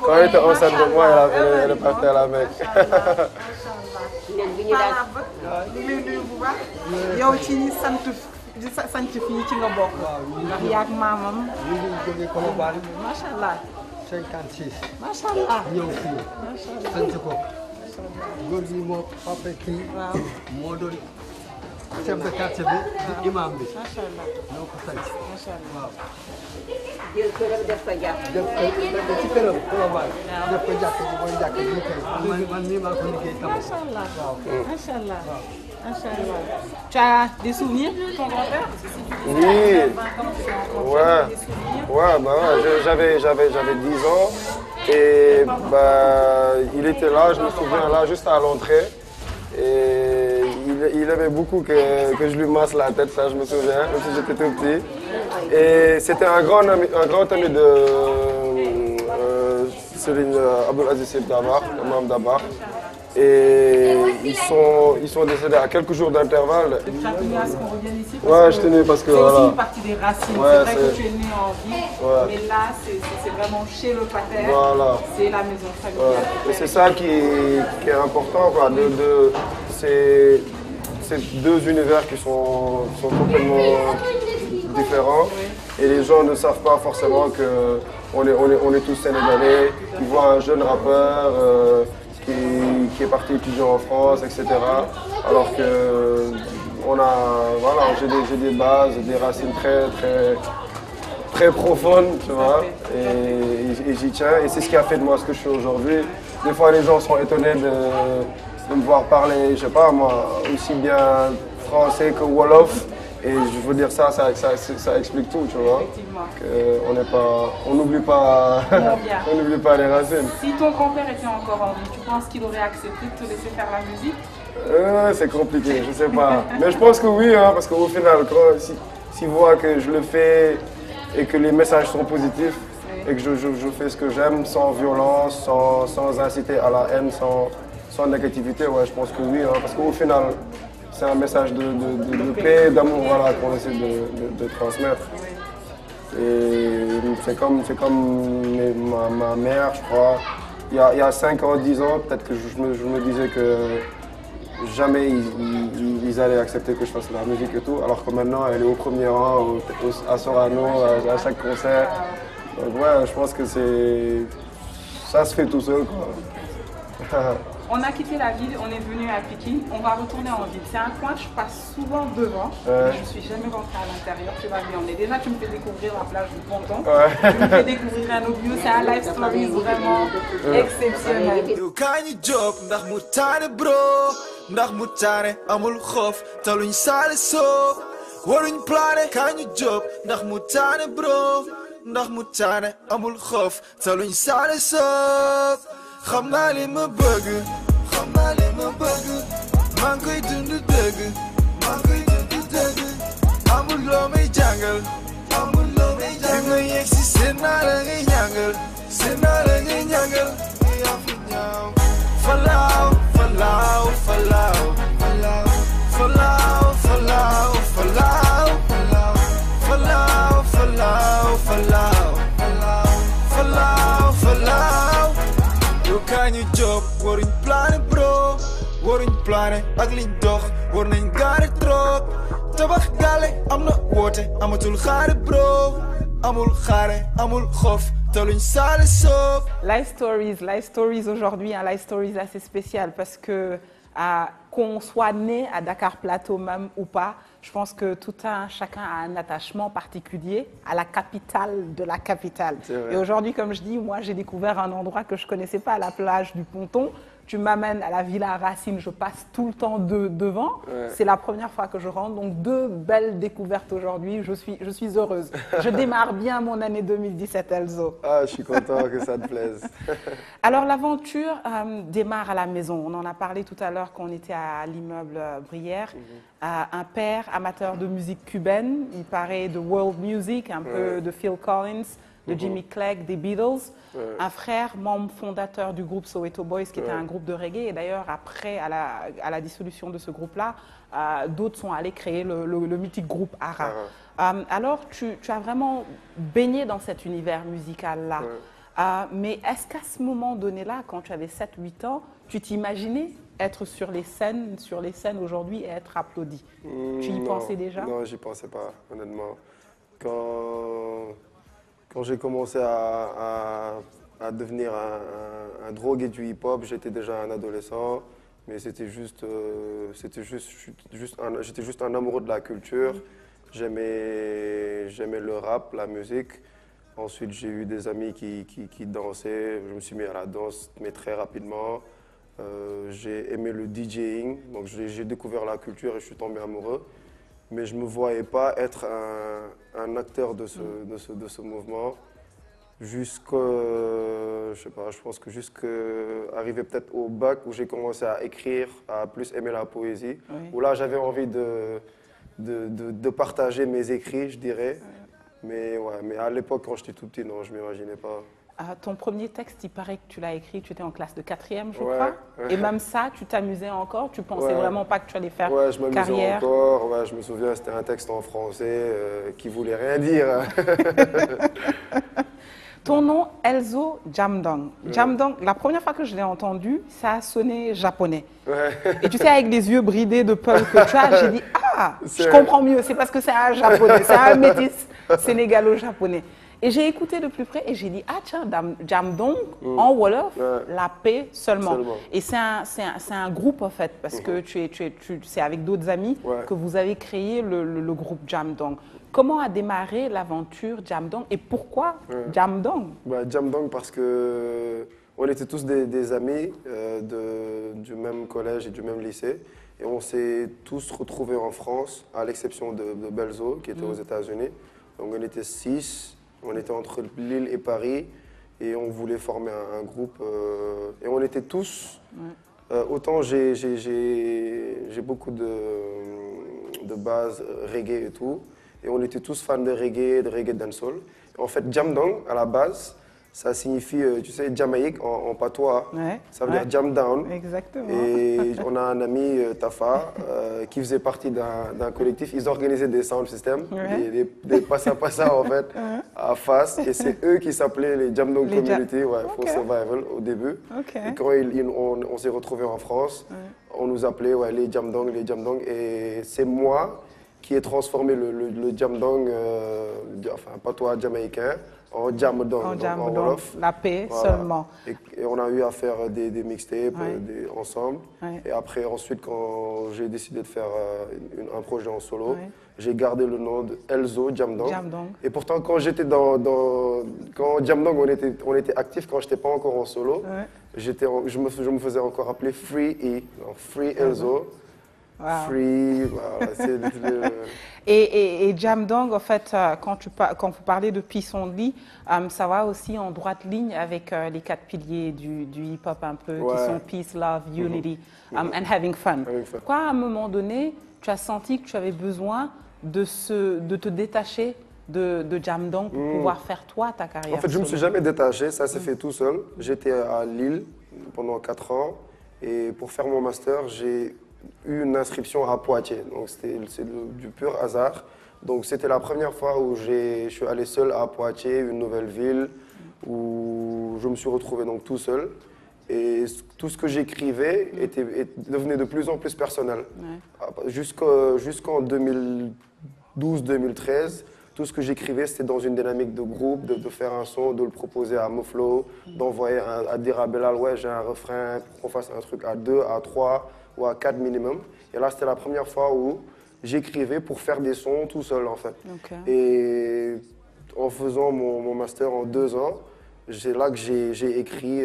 quand elle était enceinte de moi, elle est partie à la Mecque. leen bi ñu daal ñu ngi lay nuyu bu baax yow ci ñi sant fii ci nga bokk. ndax yaag maamam. ñu ngi jógee Colobane macha allah. 56 macha allah. ñëw fii sant ko góor gi moo papa kii waaw moo doon chef de quartier bi di imam bi macha allah ñoo ko sant macha allah. waaw jël ko rek def ko jàpp def ko ci këram Colobane def ko jàkk ji mooy jàkk ji kay man mii maa ko liggéey tam macha allah waaw macha allah macha allah. Tu as des souvenirs de ton grand-père? Oui, ouais, bah ouais, j'avais 10 ans et bah, il était là, je me souviens, là, juste à l'entrée. Et il aimait beaucoup que je lui masse la tête, ça je me souviens, même si j'étais tout petit. Et c'était un grand ami de Céline Abdelaziz Sy Dabakh, Imam Dabakh. Et ils sont décédés à quelques jours d'intervalle. Je tenais à ce qu'on revienne ici. Ouais, je tenais parce que c'est voilà. aussi une partie des racines. Ouais, c'est vrai que tu es né en ville, Ouais. mais là, c'est vraiment chez le pater. Voilà. C'est la maison familiale. Ouais. Et c'est ça qui est important, quoi. C'est 2 univers qui sont complètement différents. Et les gens ne savent pas forcément qu'on est tous sénégalais. Ils voient un jeune rappeur qui est parti étudier en France, etc. Alors que j'ai des bases, des racines très profondes, tu vois. Et j'y tiens. Et c'est ce qui a fait de moi ce que je suis aujourd'hui. Des fois, les gens sont étonnés de me voir parler, je sais pas moi, aussi bien français que wolof. Et je veux dire ça explique tout, tu vois. On n'oublie pas les racines. Si ton grand-père était encore en vie, tu penses qu'il aurait accepté de te laisser faire la musique? C'est compliqué, je sais pas. Mais je pense que oui, hein, parce qu'au final, s'il voit que je le fais et que les messages sont positifs et que je fais ce que j'aime sans violence, sans inciter à la haine, sans négativité, ouais, je pense que oui, hein, parce qu'au final, c'est un message de paix, d'amour, voilà, qu'on essaie de transmettre. Et ma mère, je crois. Il y a 5 ans, 10 ans, peut-être que je me disais que jamais ils allaient accepter que je fasse de la musique et tout. Alors que maintenant, elle est au premier rang, à Sorano, à chaque concert. Donc ouais, je pense que ça se fait tout seul, quoi. On a quitté la ville, on est venu à Pékin, on va retourner en ville. C'est un coin, je passe souvent devant, mais je ne suis jamais rentrée à l'intérieur, tu vas bien. Déjà, tu me fais découvrir la plage du Ponton, tu me fais découvrir un autre lieu, c'est un live story vraiment exceptionnel. yow kaa ñu job ndax mu taane bro ndax mu taane amul xof taluñ saale soof waruñ plané kaa ñu job ndax mu taane bro ndax mu taane amul xof taluñ saale soof xam naa li ma bëgg maa ngi koy dund dëgg amul loo may jàngal bi ma yegg si seen naa la ngay ñàngal yaa fi ñaaw falaaw falaaw falaaw falaaw falaaw falaaw falaaw falaaw falaaw falaaw falaaw yow kaa ñu job waruñ plané bro waruñ plané ak liñ dox war nañ gaare trop tabax gaale am na woote amatul xaare bro amul xaare amul xof taluñ saale soof. Life Stories aujourd'hui, un Life Stories assez spécial parce que qu'on soit né à Dakar Plateau même ou pas, je pense que chacun a un attachement particulier à la capitale de la capitale. Et aujourd'hui, comme je dis, moi j'ai découvert un endroit que je ne connaissais pas, la plage du Ponton. Tu m'amènes à la Villa Racine, je passe tout le temps devant. Ouais. C'est la première fois que je rentre, donc 2 belles découvertes aujourd'hui. Je suis heureuse. Je démarre bien mon année 2017, Elzo. Ah, je suis content que ça te plaise. Alors l'aventure démarre à la maison. On en a parlé tout à l'heure quand on était à l'immeuble Brière. Un père amateur de musique cubaine, il paraît de world music, un peu de Phil Collins, de Jimmy Clegg, des Beatles. Un frère, membre fondateur du groupe Soweto Boys, qui était un groupe de reggae. Et d'ailleurs, après, à la dissolution de ce groupe-là, d'autres sont allés créer le mythique groupe Ara. Alors, tu as vraiment baigné dans cet univers musical-là. Mais est-ce qu'à ce moment donné-là, quand tu avais 7-8 ans, tu t'imaginais être sur les scènes aujourd'hui et être applaudi? Tu y pensais déjà? Non, j'y pensais pas, honnêtement. Quand j'ai commencé à devenir un drogué du hip-hop, j'étais déjà un adolescent, mais j'étais juste un amoureux de la culture. J'aimais le rap, la musique. Ensuite, j'ai eu des amis qui dansaient. Je me suis mis à la danse, mais très rapidement. J'ai aimé le DJing, donc j'ai découvert la culture et je suis tombé amoureux. Mais je ne me voyais pas être un acteur de ce mouvement jusqu'à, je sais pas, je pense que arrivé peut-être au bac où j'ai commencé à écrire, à plus aimer la poésie, où là j'avais envie de partager mes écrits, je dirais. Mais à l'époque, quand j'étais tout petit, non, je ne m'imaginais pas. Ton premier texte, il paraît que tu l'as écrit, tu étais en classe de 4e, je crois. Et même ça, tu t'amusais encore? Tu pensais vraiment pas que tu allais faire carrière? Je m'amusais encore. Je me souviens, c'était un texte en français qui voulait rien dire. Ton nom, Elzo Jamdong. Jamdong, la première fois que je l'ai entendu, ça a sonné japonais. Et tu sais, avec les yeux bridés de peur que tu as, j'ai dit, je comprends mieux, c'est parce que c'est un japonais, c'est un métis sénégalo-japonais. Et j'ai écouté de plus près et j'ai dit, tiens, Jamdong, en Wolof, la paix seulement. Et c'est un groupe en fait, parce que c'est avec d'autres amis que vous avez créé le groupe Jamdong. Comment a démarré l'aventure Jamdong et pourquoi Jamdong? Jamdong parce que on était tous des amis du même collège et du même lycée. Et on s'est tous retrouvés en France, à l'exception de Belzo, qui était aux États-Unis. Donc on était 6. On était entre Lille et Paris et on voulait former un groupe. Et on était tous, autant j'ai beaucoup de bases reggae et tout, et on était tous fans de reggae dancehall. En fait, Jamdong, à la base, Ça signifie, tu sais, Jamaïque en patois. Ouais, Ça veut ouais. dire jam down. Exactement. Et on a un ami, Tafa, qui faisait partie d'un collectif. Ils organisaient des sound systems, Ouais. des passa-passa en fait, à face. Et c'est eux qui s'appelaient les Jam Dong Les Community, ouais, for Ok. Survival au début. Ok. Et quand on s'est retrouvés en France, on nous appelait les Jam Dong, les Jam Dong. Et c'est moi qui ai transformé le Jam Dong, enfin patois jamaïcain, en Jam Dong, En donc jam, en donc wolof. la paix Voilà. seulement. Et on a eu à faire des mixtapes Ouais. ensemble. Ouais. Et après, ensuite, quand j'ai décidé de faire un projet en solo, Ouais. j'ai gardé le nom de Elzo Jamdong. Jamdong. Et pourtant, quand j'étais quand Jamdong, on était actifs, quand j'étais pas encore en solo, Ouais. je me faisais encore appeler Free E, donc Free Elzo. Wow. Free, voilà, c'est Et Jamdong, en fait, quand vous parlez de Peace Only, ça va aussi en droite ligne avec les 4 piliers du hip-hop un peu, Ouais. qui sont Peace, Love, Unity and Having Fun. Having fun. Pourquoi, à un moment donné, tu as senti que tu avais besoin de te détacher de Jamdong pour pouvoir faire toi ta carrière En fait, je ne me suis solo? jamais détaché, ça s'est fait tout seul. J'étais à Lille pendant 4 ans et pour faire mon master, j'ai eu une inscription à Poitiers. Donc c'est du pur hasard. Donc c'était la première fois où je suis allé seul à Poitiers, une nouvelle ville, où je me suis retrouvé donc tout seul. Et tout ce que j'écrivais devenait de plus en plus personnel. Ouais. Jusqu'en 2012-2013, tout ce que j'écrivais, c'était dans une dynamique de groupe, de faire un son, de le proposer à Moflo, d'envoyer à dire à Belal, ouais, j'ai un refrain, qu'on fasse un truc à 2, à 3 ou à 4 minimum. Et là, c'était la première fois où j'écrivais pour faire des sons tout seul, en fait. Ok. Et en faisant mon master en 2 ans, c'est là que j'ai écrit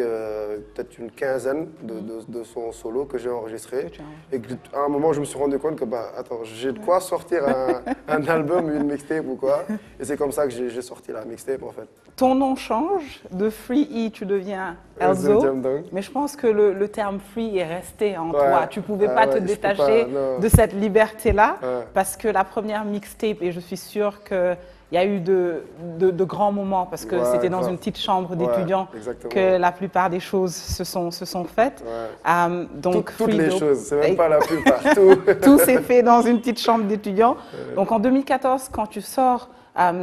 peut-être une quinzaine de sons solo que j'ai enregistrés. Et à un moment, je me suis rendu compte que, attends, j'ai de quoi sortir un album, une mixtape ou quoi. Et c'est comme ça que j'ai sorti la mixtape, en fait. Ton nom change, de Free E, tu deviens Elzo. Jamdong. Mais je pense que le terme free est resté en Ouais. toi. Tu ne pouvais pas te ouais, je peux détacher pas, non. de cette liberté-là, Ouais. parce que la première mixtape, et je suis sûre qu'il y a eu de grands moments, parce que Ouais, c'était dans grave. une petite chambre Ouais, d'étudiants exactement. que la plupart des choses se sont faites. Ouais. Donc Toutes les Free, choses, c'est même et- pas la plupart, tout. tout s'est fait dans une petite chambre d'étudiants. Donc en 2014, quand tu sors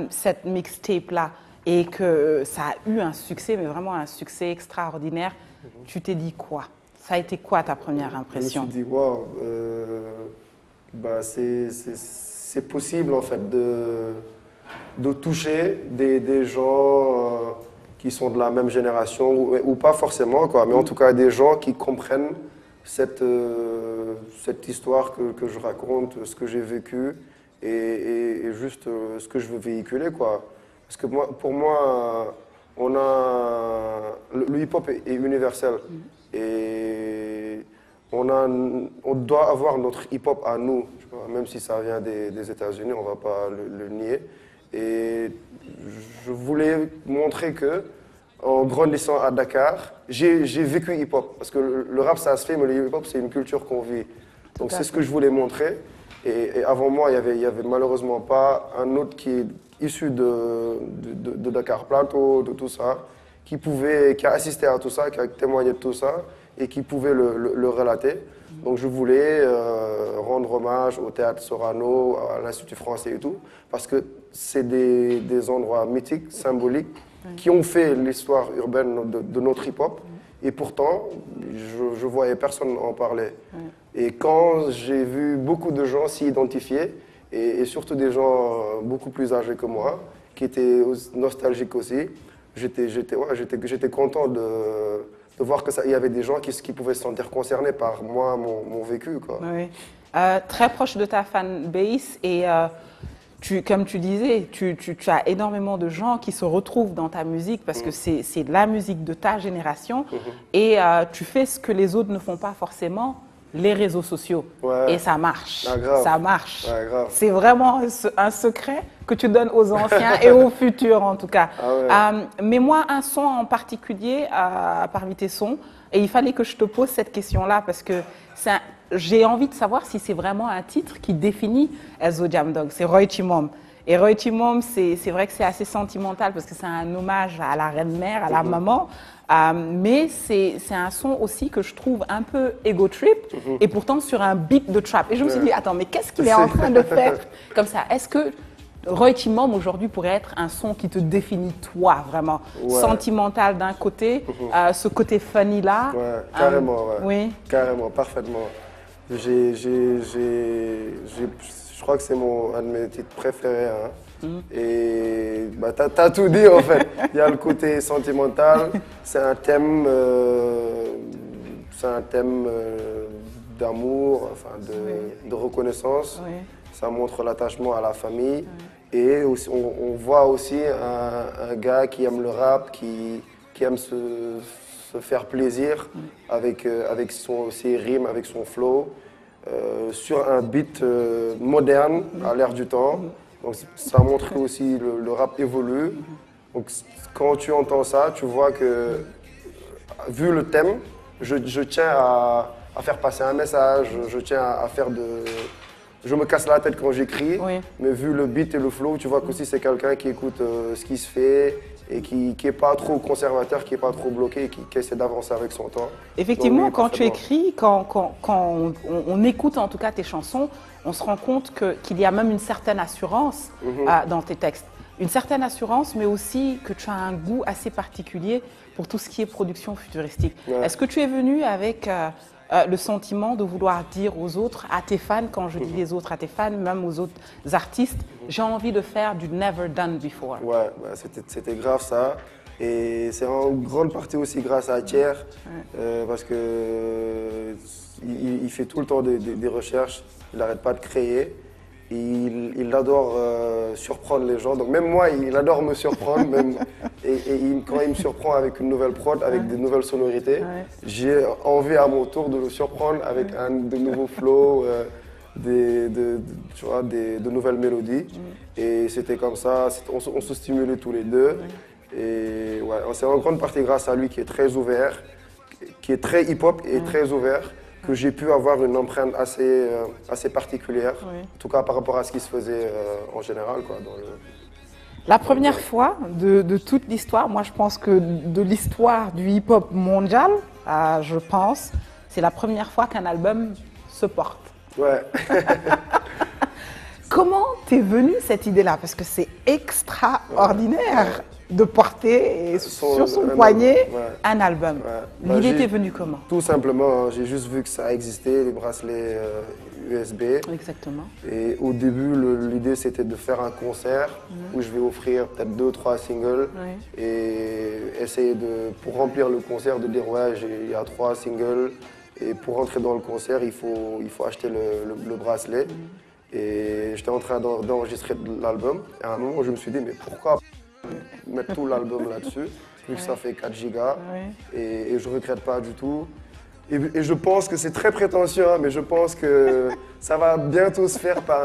cette mixtape-là et que ça a eu un succès, mais vraiment un succès extraordinaire, tu t'es dit quoi? Ça a été quoi ta première Je me impression? suis dit, wow, c'est possible en fait de toucher des gens qui sont de la même génération ou pas forcément, quoi, mais en tout cas des gens qui comprennent cette histoire que je raconte, ce que j'ai vécu et juste ce que je veux véhiculer, quoi. Parce que pour moi, le hip-hop est universel et on doit avoir notre hip-hop à nous, tu vois, même si ça vient des États-Unis, on ne va pas le nier. Et je voulais montrer que, en grandissant à Dakar, j'ai vécu hip-hop. Parce que le rap, ça se fait, mais le hip-hop, c'est une culture qu'on vit. Donc c'est ce que je voulais montrer. Et avant moi, il y avait malheureusement pas un autre qui est issu de Dakar Plateau, de tout ça, qui a assisté à tout ça, qui a témoigné de tout ça et qui pouvait le relater. Donc je voulais rendre hommage au Théâtre Sorano, à l'Institut français et tout, parce que c'est des endroits mythiques, symboliques, qui ont fait l'histoire urbaine de notre hip-hop. Et pourtant, je voyais personne en parler. Et quand j'ai vu beaucoup de gens s'y identifier, et surtout des gens beaucoup plus âgés que moi, qui étaient nostalgiques aussi, j'étais content de voir qu'il y avait des gens qui pouvaient se sentir concernés par moi, mon vécu, quoi. Oui. Très proche de ta fanbase et comme tu disais, tu as énormément de gens qui se retrouvent dans ta musique parce que c'est de la musique de ta génération et tu fais ce que les autres ne font pas forcément, les réseaux sociaux. Ouais. Et ça marche. Ah, grave. Ça marche. Ouais, grave. C'est vraiment un secret que tu donnes aux anciens et aux futurs en tout cas. Ah ouais. Mais moi, un son en particulier parmi tes sons, et il fallait que je te pose cette question-là parce que j'ai envie de savoir si c'est vraiment un titre qui définit Elzo Jamdong. C'est Roy Chimom. Et Roy Timom, c'est vrai que c'est assez sentimental parce que c'est un hommage à la reine-mère, à la maman. Mais c'est un son aussi que je trouve un peu ego trip et pourtant sur un beat de trap. Et je me suis dit, attends, mais qu'est-ce qu'il est en train de faire comme ça? Est-ce que Roy Timom aujourd'hui pourrait être un son qui te définit toi vraiment? Sentimental d'un côté, ce côté funny là. Ouais, carrément, Oui. Carrément, parfaitement. Je crois que c'est un de mes titres préférés. Hein. Et bah, t'as tout dit en fait. Il y a le côté sentimental, c'est un thème, d'amour, enfin de reconnaissance. Oui. Ça montre l'attachement à la famille. Et aussi, on voit aussi un gars qui aime le rap, qui aime se faire plaisir avec ses rimes, avec son flow, sur un beat moderne à l'ère du temps. Donc ça montre que aussi le rap évolue. Donc quand tu entends ça, tu vois que, vu le thème, je tiens à faire passer un message, je tiens à faire de... Je me casse la tête quand j'écris, mais vu le beat et le flow, tu vois qu'aussi c'est quelqu'un qui écoute ce qui se fait et qui n'est pas trop conservateur, qui n'est pas trop bloqué, qui essaie d'avancer avec son temps. Effectivement, donc, quand tu écris, quand on écoute en tout cas tes chansons, on se rend compte qu'il y a même une certaine assurance dans tes textes. Une certaine assurance, mais aussi que tu as un goût assez particulier pour tout ce qui est production futuristique. Est-ce que tu es venu avec le sentiment de vouloir dire aux autres, à tes fans, quand je dis les autres, à tes fans, même aux autres artistes, j'ai envie de faire du never done before? Ouais, c'était grave ça. Et c'est en grande partie aussi grâce à Thier, parce que il fait tout le temps des recherches, il n'arrête pas de créer. Il adore surprendre les gens, donc même moi, il adore me surprendre. Quand il me surprend avec une nouvelle prod, avec des nouvelles sonorités, j'ai envie à mon tour de le surprendre avec de nouveaux flows, de nouvelles mélodies. Et c'était comme ça, on se stimulait tous les deux. Et ouais, c'est en grande partie grâce à lui qui est très ouvert, qui est très hip-hop et très ouvert, que j'ai pu avoir une empreinte assez particulière, en tout cas par rapport à ce qui se faisait en général. Quoi, La première fois de toute l'histoire, moi je pense que de l'histoire du hip-hop mondial, je pense, c'est la première fois qu'un album se porte. Ouais. Comment t'es venue cette idée-là? Parce que c'est extraordinaire de porter sur son poignet un album. L'idée t'est venue comment? Tout simplement, j'ai juste vu que ça existait, les bracelets USB. Exactement. Et au début, l'idée c'était de faire un concert où je vais offrir peut-être 2-3 singles et essayer pour remplir le concert, de dire ouais, il y a 3 singles et pour rentrer dans le concert, il faut acheter le bracelet. Et j'étais en train d'enregistrer l'album. Et à un moment, je me suis dit, mais pourquoi mettre tout l'album là-dessus, vu que ça fait 4 gigas. Et je ne regrette pas du tout. Et je pense que c'est très prétentieux, hein, mais je pense que ça va bientôt se faire par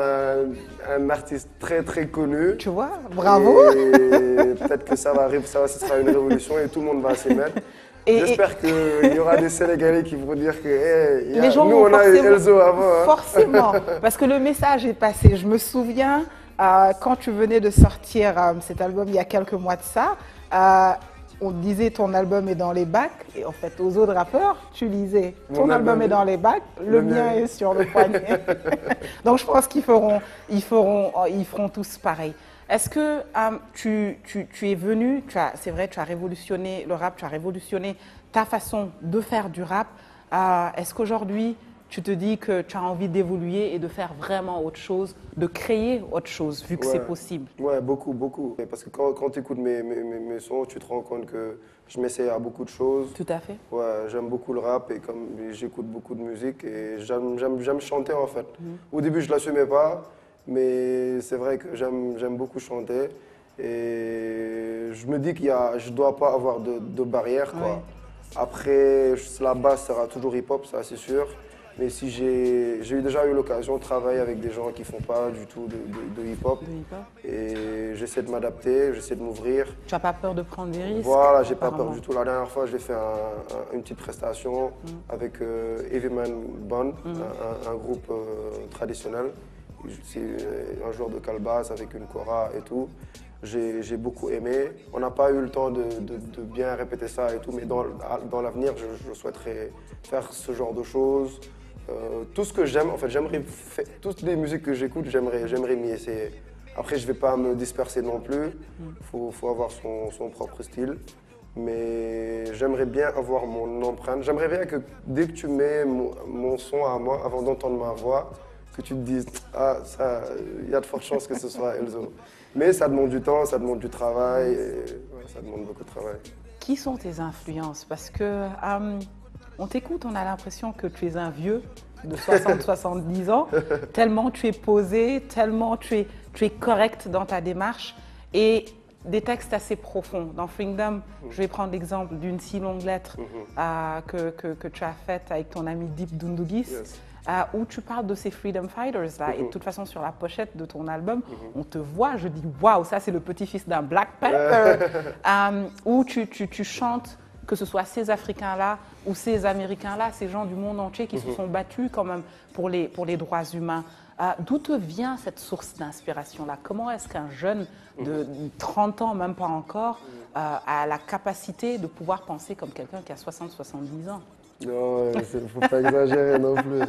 un artiste très très connu. Tu vois, bravo. Et peut-être que ce sera une révolution et tout le monde va s'y mettre. J'espère qu'il y aura des Sénégalais qui vont dire que nous on a eu Elzo avant. Hein. Forcément, parce que le message est passé. Je me souviens quand tu venais de sortir cet album il y a quelques mois de ça, on disait ton album est dans les bacs et en fait aux autres rappeurs tu lisais ton album est dans les bacs, le mien est sur le poignet. Donc je pense qu'ils feront tous pareil. Est-ce que tu es venu, c'est vrai, tu as révolutionné le rap, tu as révolutionné ta façon de faire du rap. Est-ce qu'aujourd'hui, tu te dis que tu as envie d'évoluer et de faire vraiment autre chose, de créer autre chose, vu que c'est possible? Ouais, beaucoup, beaucoup. Parce que quand tu écoutes mes sons, tu te rends compte que je m'essaie à beaucoup de choses. Tout à fait. Ouais, j'aime beaucoup le rap et comme j'écoute beaucoup de musique et j'aime chanter en fait. Au début, je ne l'assumais pas. Mais c'est vrai que j'aime beaucoup chanter et je me dis que je ne dois pas avoir de barrière. Quoi. Après, la base sera toujours hip-hop, ça c'est sûr. Mais si j'ai déjà eu l'occasion de travailler avec des gens qui ne font pas du tout de hip-hop. Et j'essaie de m'adapter, j'essaie de m'ouvrir. Tu n'as pas peur de prendre des risques? Voilà, j'ai pas peur du tout. La dernière fois, j'ai fait une petite prestation avec Heavy Man Band, un groupe traditionnel. C'est un joueur de calebasse avec une kora et tout. J'ai beaucoup aimé. On n'a pas eu le temps de bien répéter ça et tout, mais dans l'avenir, je souhaiterais faire ce genre de choses. Tout ce que j'aime, en fait, toutes les musiques que j'écoute, j'aimerais m'y essayer. Après, je ne vais pas me disperser non plus. Faut avoir son propre style. Mais j'aimerais bien avoir mon empreinte. J'aimerais bien que dès que tu mets mon son à moi, avant d'entendre ma voix, que tu te dises « Ah, ça, il y a de fortes chances que ce soit Elzo ». Mais ça demande du temps, ça demande du travail, ça demande beaucoup de travail. Qui sont tes influences? Parce que on t'écoute, on a l'impression que tu es un vieux de 60-70 ans, tellement tu es posé, tellement tu es correct dans ta démarche et des textes assez profonds. Dans Freedom, je vais prendre l'exemple d'une si longue lettre que tu as faite avec ton ami Deep Dundugis. Yes. Où tu parles de ces freedom fighters là, et de toute façon sur la pochette de ton album, on te voit, je dis waouh, ça c'est le petit-fils d'un Black Panther, où tu chantes que ce soit ces Africains-là ou ces Américains-là, ces gens du monde entier qui se sont battus quand même pour les droits humains. D'où te vient cette source d'inspiration-là? Comment est-ce qu'un jeune de 30 ans, même pas encore, a la capacité de pouvoir penser comme quelqu'un qui a 60-70 ans? Non, il ne faut pas exagérer non plus.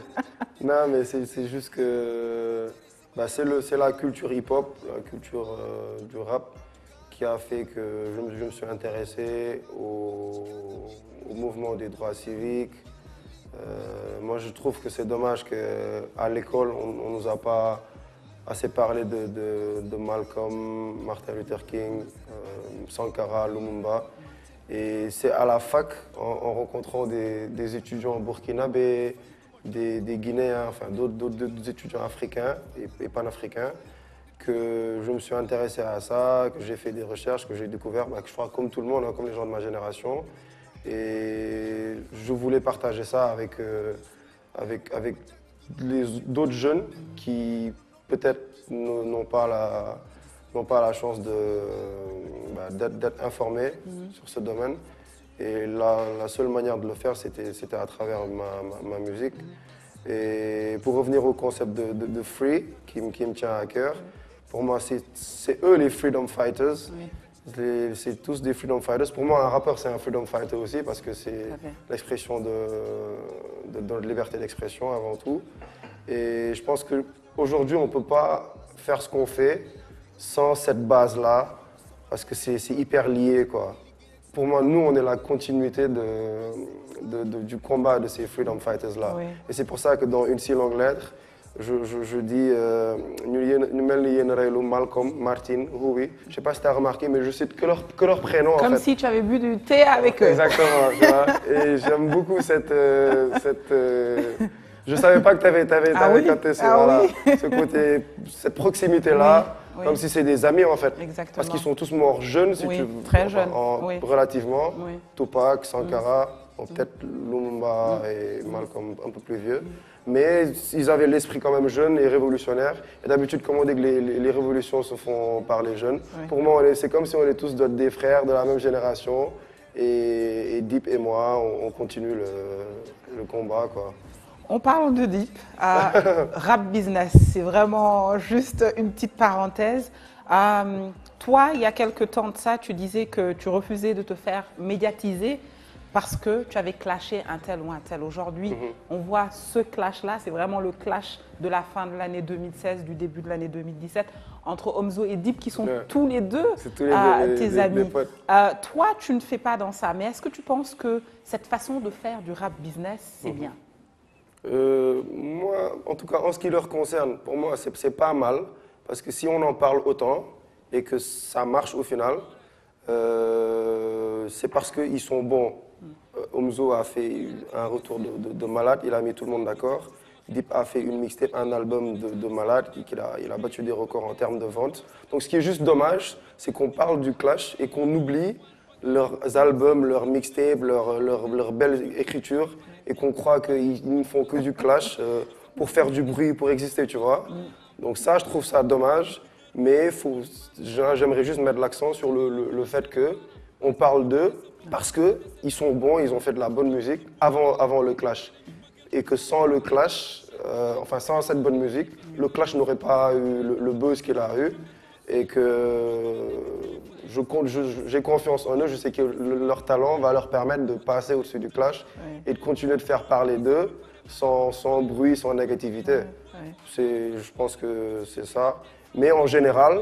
Non, mais c'est juste que c'est la culture hip-hop, la culture du rap qui a fait que je me suis intéressé au mouvement des droits civiques. Moi, je trouve que c'est dommage qu'à l'école, on ne nous a pas assez parlé de Malcolm, Martin Luther King, Sankara, Lumumba. Et c'est à la fac, en rencontrant des étudiants burkinabés, des Guinéens, enfin d'autres étudiants africains et panafricains, que je me suis intéressé à ça, que j'ai fait des recherches, que j'ai découvert, que je crois comme tout le monde, comme les gens de ma génération. Et je voulais partager ça avec d'autres jeunes qui peut-être n'ont pas la chance d'être informés sur ce domaine. Et la seule manière de le faire, c'était à travers ma musique. Et pour revenir au concept de free, qui me tient à cœur, pour moi, c'est eux les freedom fighters. C'est tous des freedom fighters. Pour moi, un rappeur, c'est un freedom fighter aussi, parce que c'est l'expression de liberté d'expression avant tout. Et je pense qu'aujourd'hui, on ne peut pas faire ce qu'on fait sans cette base-là, parce que c'est hyper lié, quoi. Pour moi, nous, on est la continuité du combat de ces freedom fighters-là. Oui. Et c'est pour ça que dans une si longue lettre, je dis Malcolm, Martin, Huey. Je ne sais pas si tu as remarqué, mais je cite que leur prénom. Comme en fait. Si tu avais bu du thé avec eux. Exactement. Tu vois. Et j'aime beaucoup cette je ne savais pas que tu avais capté ce côté, cette proximité-là. Oui. Comme si c'est des amis en fait. Exactement. Parce qu'ils sont tous morts jeunes, si tu veux. Très jeunes. Relativement. Oui. Tupac, Sankara, peut-être Lumumba et Malcolm un peu plus vieux. Mais ils avaient l'esprit quand même jeune et révolutionnaire. Et d'habitude, comme on dit que les révolutions se font par les jeunes, pour moi, c'est comme si on est tous des frères de la même génération. Et Deep et moi, on continue le combat, quoi. On parle de Deep, rap business, c'est vraiment juste une petite parenthèse. Toi, il y a quelque temps de ça, tu disais que tu refusais de te faire médiatiser parce que tu avais clashé un tel ou un tel. Aujourd'hui, on voit ce clash-là, c'est vraiment le clash de la fin de l'année 2016, du début de l'année 2017, entre Omzo et Deep qui sont tous les deux tes amis. Toi, tu ne fais pas dans ça, mais est-ce que tu penses que cette façon de faire du rap business, c'est bien? Moi, en tout cas, en ce qui leur concerne, pour moi, c'est pas mal. Parce que si on en parle autant et que ça marche au final, c'est parce qu'ils sont bons. Omzo a fait un retour de malade, il a mis tout le monde d'accord. Deep a fait une mixtape, un album de malade, il a battu des records en termes de vente. Donc ce qui est juste dommage, c'est qu'on parle du clash et qu'on oublie leurs albums, leurs mixtapes, leur belle écriture, et qu'on croit qu'ils ne font que du clash pour faire du bruit, pour exister, tu vois. Donc ça, je trouve ça dommage, mais j'aimerais juste mettre l'accent sur le fait qu'on parle d'eux parce qu'ils sont bons, ils ont fait de la bonne musique avant le clash. Et que sans le clash, enfin sans cette bonne musique, le Clash n'aurait pas eu le buzz qu'il a eu. Et que j'ai confiance en eux, je sais que leur talent va leur permettre de passer au-dessus du Clash et de continuer de faire parler d'eux sans bruit, sans négativité. Je pense que c'est ça. Mais en général,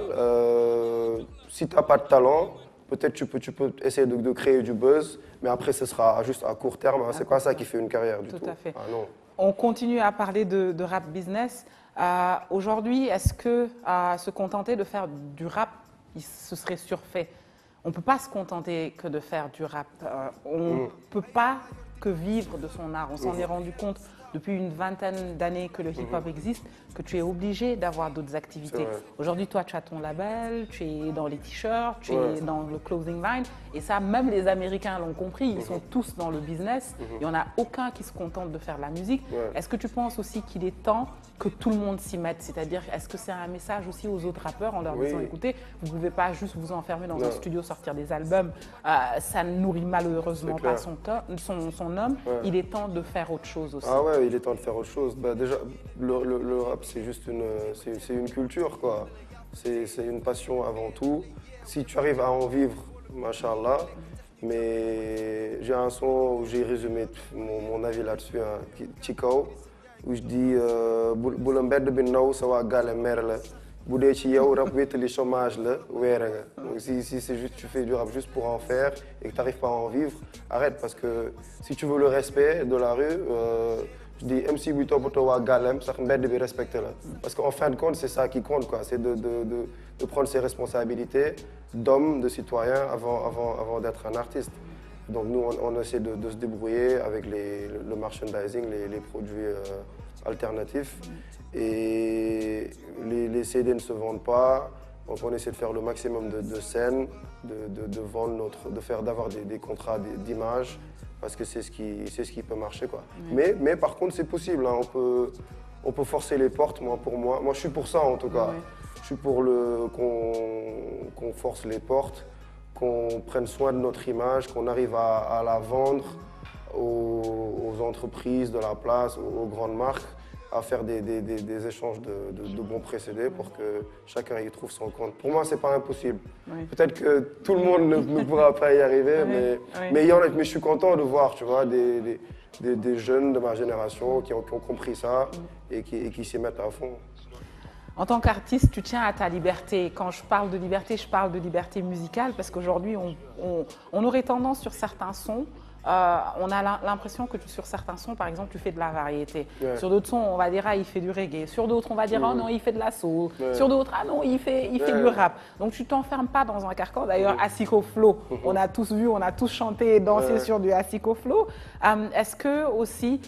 si tu n'as pas de talent, peut-être tu peux essayer de créer du buzz, mais après ce sera juste à court terme. Hein. C'est pas ça qui fait une carrière du tout. Tout à fait. Ah, non. On continue à parler de rap business. Aujourd'hui, est-ce que se contenter de faire du rap, ce serait surfait? On ne peut pas se contenter que de faire du rap. On ne peut pas que vivre de son art. On s'en est rendu compte depuis une vingtaine d'années que le hip-hop existe, que tu es obligé d'avoir d'autres activités. Aujourd'hui, toi, tu as ton label, tu es dans les t-shirts, tu es dans le clothing line. Et ça, même les Américains l'ont compris, ils sont tous dans le business. Il n'y en a aucun qui se contente de faire de la musique. Est-ce que tu penses aussi qu'il est temps que tout le monde s'y mette? C'est-à-dire, est-ce que c'est un message aussi aux autres rappeurs en leur disant, écoutez, vous ne pouvez pas juste vous enfermer dans un studio, sortir des albums, ça ne nourrit malheureusement pas son homme. Il est temps de faire autre chose aussi. Ah ouais, il est temps de faire autre chose. Bah, déjà, le rap, c'est juste une culture, quoi. C'est une passion avant tout. Si tu arrives à en vivre, machallah. Mais j'ai un son où j'ai résumé mon avis là-dessus, hein, Chico, où je dis bu la mbedd bi naw sa waa gàlle mer la bu dee ci yow rap wétali chômage la weere nga. Donc si c'est juste tu fais du rap juste pour en faire et que tu n'arrives pas à en vivre, arrête, parce que si tu veux le respect de la rue, je dis MC buy toppatoo waa gàllem sax mbedd bi respecté la. Parce qu'en fin de compte, c'est ça qui compte, quoi. C'est de prendre ses responsabilités d'homme, de citoyen avant d'être un artiste. Donc nous, on essaie de se débrouiller avec le merchandising, les produits alternatifs. Et les CD ne se vendent pas. Donc on essaie de faire le maximum de scènes, de vendre d'avoir des contrats d'image, parce que c'est ce qui peut marcher, quoi. Mais par contre, c'est possible, hein. On peut forcer les portes, moi je suis pour ça en tout cas. Je suis pour qu'on force les portes, qu'on prenne soin de notre image, qu'on arrive à la vendre aux entreprises de la place, aux grandes marques, à faire des échanges de bons procédés pour que chacun y trouve son compte. Pour moi, c'est pas impossible. Peut-être que tout le monde ne pourra pas y arriver, mais je suis content de voir, tu vois, des jeunes de ma génération qui ont compris ça et qui s'y mettent à fond. En tant qu'artiste, tu tiens à ta liberté. Quand je parle de liberté musicale, parce qu'aujourd'hui, on aurait tendance sur certains sons, on a l'impression que sur certains sons, par exemple, tu fais de la variété. Sur d'autres sons, on va dire, ah, il fait du reggae. Sur d'autres, on va dire, oh non, il fait de la soul. Sur d'autres, ah non, il fait du rap. Donc, tu t'enfermes pas dans un carcan. D'ailleurs, Asiko Flow, on a tous vu, on a tous chanté et dansé sur du Asiko Flow. Est-ce que aussi,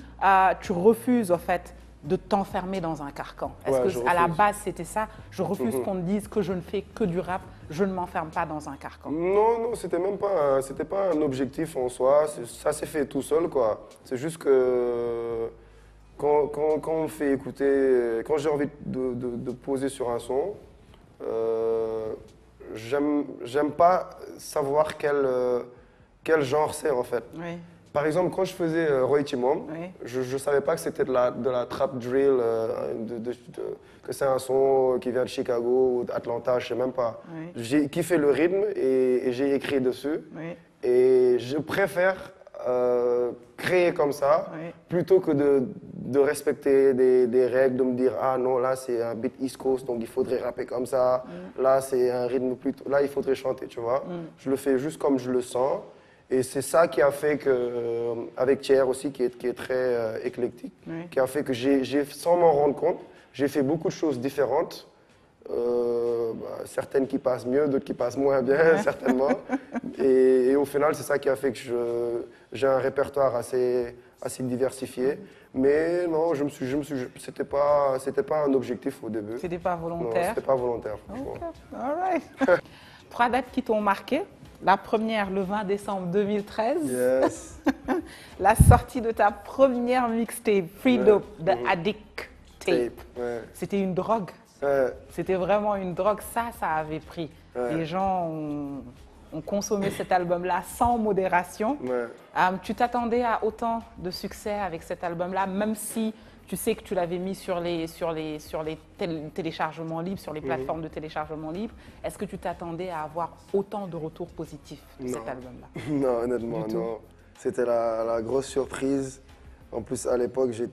tu refuses, au fait, de t'enfermer dans un carcan? Est-ce que à la base c'était ça? Je refuse qu'on me dise que je ne fais que du rap, je ne m'enferme pas dans un carcan. Non, c'était même pas, c'était pas un objectif en soi, ça s'est fait tout seul, quoi. C'est juste que quand on me fait écouter, quand j'ai envie de poser sur un son, j'aime pas savoir quel genre c'est en fait. Par exemple, quand je faisais Roy Timom, je ne savais pas que c'était de la trap drill, que c'est un son qui vient de Chicago ou d'Atlanta, je ne sais même pas. J'ai kiffé le rythme et j'ai écrit dessus. Et je préfère créer comme ça plutôt que de respecter des règles, de me dire « Ah non, là c'est un beat East Coast, donc il faudrait rapper comme ça. Là c'est un rythme plutôt... Là il faudrait chanter, tu vois. Je le fais juste comme je le sens. Et c'est ça qui a fait que, avec Thiers aussi, qui est très éclectique, qui a fait que sans m'en rendre compte, j'ai fait beaucoup de choses différentes. Certaines qui passent mieux, d'autres qui passent moins bien, certainement. Et au final, c'est ça qui a fait que j'ai un répertoire assez diversifié. Mais non, c'était pas un objectif au début. C'était pas volontaire? Non, c'était pas volontaire, franchement. Okay. All right. 3 dates qui t'ont marqué. La première, le 20 décembre 2013. Yes. La sortie de ta première mixtape, Free Dope, The Addict Tape. C'était une drogue. C'était vraiment une drogue. Ça avait pris. Les gens ont consommé cet album-là sans modération. Ouais. Tu t'attendais à autant de succès avec cet album-là, même si tu sais que tu l'avais mis sur les téléchargements libres, sur les plateformes de téléchargement libre. Est-ce que tu t'attendais à avoir autant de retours positifs de cet album-là? Non, honnêtement, Du tout. non. C'était la grosse surprise. En plus, à l'époque, j'ai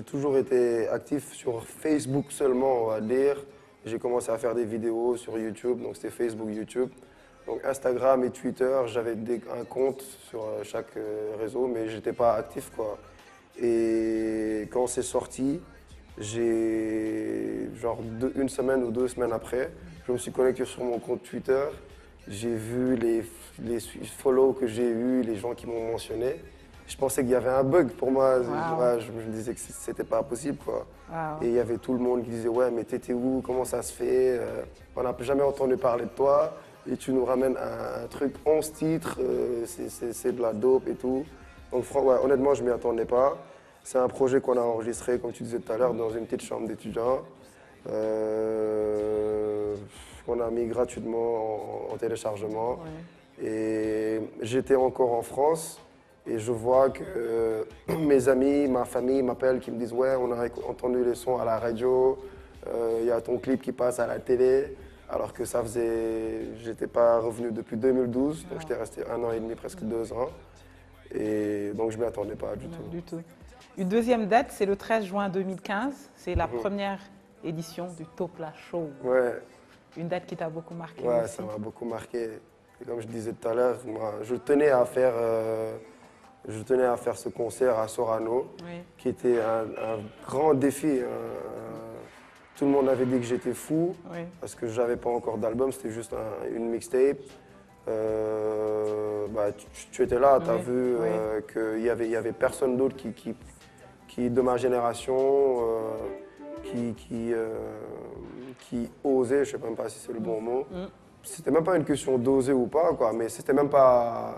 toujours été actif sur Facebook seulement, on va dire. J'ai commencé à faire des vidéos sur YouTube, donc c'était Facebook, YouTube. Donc Instagram et Twitter, j'avais un compte sur chaque réseau, mais je n'étais pas actif, quoi. Et quand c'est sorti, genre une semaine ou 2 semaines après, je me suis connecté sur mon compte Twitter. J'ai vu les follow que j'ai eus, les gens qui m'ont mentionné. Je pensais qu'il y avait un bug pour moi. Wow. Ouais, je me disais que c'était pas possible, quoi. Wow. Et il y avait tout le monde qui disait ouais, mais t'étais où? Comment ça se fait? On n'a jamais entendu parler de toi et tu nous ramènes un truc 11 titres. C'est de la dope et tout. Donc ouais, honnêtement, je m'y attendais pas. C'est un projet qu'on a enregistré, comme tu disais tout à l'heure, dans une petite chambre d'étudiant. Qu'on a mis gratuitement en téléchargement. Ouais. Et j'étais encore en France. Et je vois que mes amis, ma famille m'appellent, qui me disent « Ouais, on a entendu les sons à la radio, il y a ton clip qui passe à la télé », alors que ça faisait… J'étais pas revenu depuis 2012, donc j'étais resté 1 an et demi, presque 2 ans. Et donc je m'y attendais pas du tout. Du tout. Une deuxième date, c'est le 13 juin 2015. C'est la première édition du Topla Show. Ouais, Une date qui t'a beaucoup marqué ouais, aussi. ça m'a beaucoup marqué. Et comme je disais tout à l'heure, moi, je tenais à faire ce concert à Sorano, Oui. qui était un grand défi. Tout le monde avait dit que j'étais fou, Oui. parce que je n'avais pas encore d'album, c'était juste une mixtape. Tu étais là, tu as Oui, vu oui. qu'il n'y avait personne d'autre qui, de ma génération, qui osait, je ne sais même pas si c'est le bon mot. C'était même pas une question d'oser ou pas, quoi, mais c'était même pas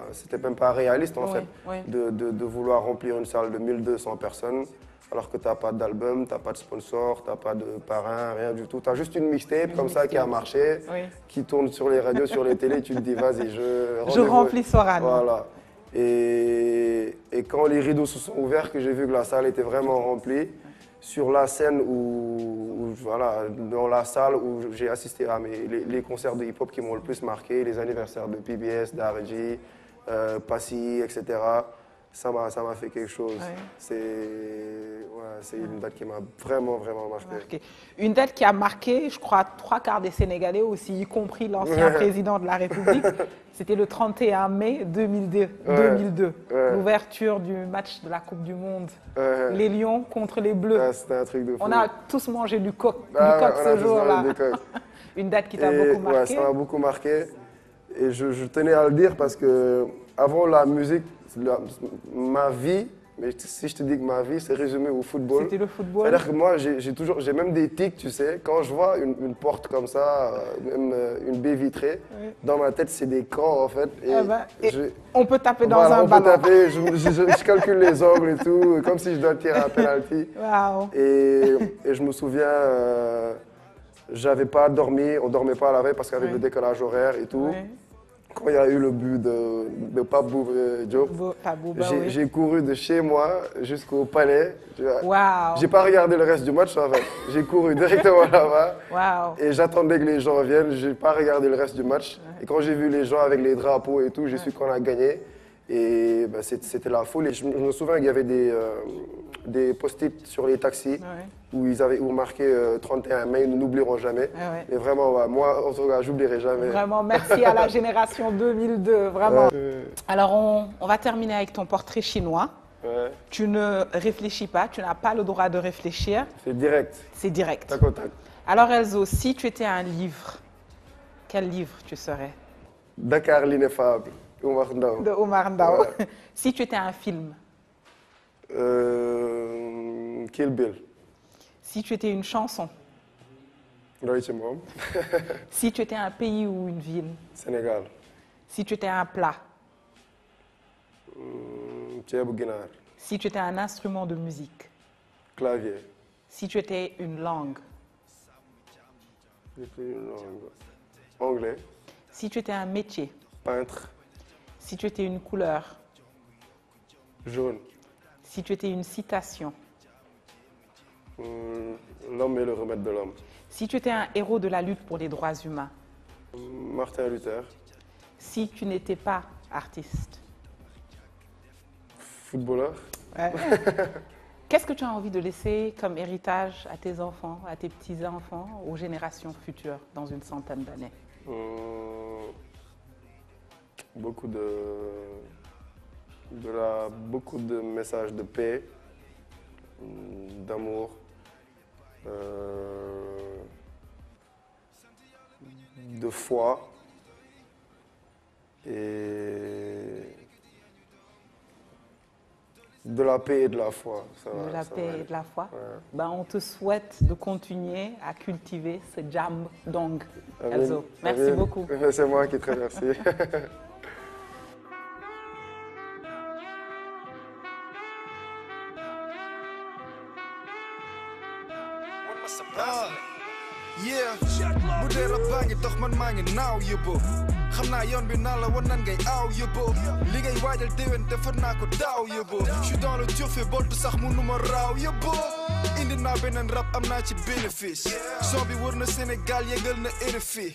réaliste en Oui, fait, oui. de vouloir remplir une salle de 1200 personnes alors que tu n'as pas d'album, tu n'as pas de sponsor, tu n'as pas de parrain, rien du tout. Tu as juste une mixtape comme ça qui a marché, Oui. qui tourne sur les radios, sur les télés, tu te dis vas-y, Je remplis Sorano. Voilà. Et quand les rideaux se sont ouverts, que j'ai vu que la salle était vraiment remplie, sur la scène voilà, dans la salle où j'ai assisté à les concerts de hip-hop qui m'ont le plus marqué, les anniversaires de PBS, d'Argy, Passy, etc. Ça m'a fait quelque chose. Ouais. C'est une date qui m'a vraiment, vraiment marqué. Une date qui a marqué, je crois, 3/4 des Sénégalais aussi, y compris l'ancien président de la République. C'était le 31 mai 2002. Ouais. L'ouverture du match de la Coupe du Monde. Ouais. Les Lions contre les Bleus. Ouais, c'était un truc de fou. On a tous mangé du coq On a ce tous jour-là. mangé du coq. Une date qui t'a beaucoup marqué. Ouais, ça m'a beaucoup marqué. Et je tenais à le dire parce que avant la musique, ma vie, mais si je te dis que ma vie, c'est résumé au football. C'était le football. C'est-à-dire que moi, j'ai même des tics, tu sais. Quand je vois une porte comme ça, même une baie vitrée, dans ma tête, c'est des camps en fait. On peut taper dans voilà, un ballon. On peut taper, je calcule les angles et tout, comme si je dois tirer un penalty. Wow. Et je me souviens, j'avais pas dormi, on dormait pas la veille parce qu'avec le décalage horaire et tout. Quand il y a eu le but de Pape Bouba Diop, j'ai couru de chez moi jusqu'au palais. Wow. J'ai pas regardé le reste du match en fait. J'ai couru directement là-bas. Wow. Et j'attendais que les gens viennent. J'ai pas regardé le reste du match. Et quand j'ai vu les gens avec les drapeaux et tout, j'ai su qu'on a gagné. Et c'était la foule. Et je me souviens qu'il y avait des post-it sur les taxis où ils avaient marqué 31 mai, nous n'oublierons jamais. Et vraiment, moi, en tout cas, j'oublierai jamais. Vraiment, merci à la génération 2002, vraiment. Alors, on va terminer avec ton portrait chinois. Tu ne réfléchis pas, tu n'as pas le droit de réfléchir. C'est direct. C'est direct. Tac au tac. Alors, Elzo, si tu étais un livre, quel livre tu serais? Dakar l'ineffable. Omar Ndao. De Omar Ndao. Si tu étais un film? Kill Bill. Si tu étais une chanson? Si tu étais un pays ou une ville? Sénégal. Si tu étais un plat? Ceebu Ginaar. Si tu étais un instrument de musique? Clavier. Si tu étais une langue? Anglais. Si tu étais un métier. Peintre. Si tu étais une couleur. Jaune. Si tu étais une citation. L'homme est le remède de l'homme. Si tu étais un héros de la lutte pour les droits humains. Martin Luther. Si tu n'étais pas artiste. Footballeur. Ouais. Qu'est-ce que tu as envie de laisser comme héritage à tes enfants, à tes petits-enfants, aux générations futures dans une centaine d'années? Beaucoup de messages de paix, d'amour, de foi et de la paix et de la foi. De la paix et de la foi. Ouais. Ben, on te souhaite de continuer à cultiver ce Jam Dong, Elzo. Merci Amen. beaucoup. C'est moi qui te remercie. Yeah, bu dee rab baa ngi dox man maa ngi naaw yóbbu xam naa yoon bi naa la wan nan ngay aaw yóbbu li ngay waajal déwén defar naa ko daaw yóbbu je suis dans le dur fait boltu sax mënu ma raaw yóbbu indi naa beneen rab am naa ci bénéfice son bi wër na Sénégal yëngal na RFI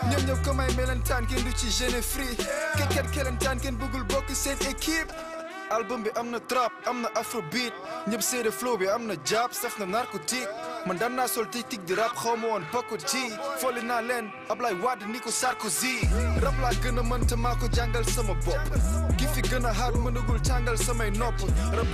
ñoom ñëw comme ay melentaan kenn du ci gêné free kekkat kelentaan kenn bëggul bokk seen équipe album bi am na trap am na afrobeat ñëpp seede flow bi am na jab saf na narcotique man daan naa sol tic di rap xaw ma woon bokk ji fooli naa leen Ablaye Wade ni ko Sarkozy rap laa gën a mën te maa ko jàngal sama bopp ki fi gën a hard mënagul tàngal samay nopp rap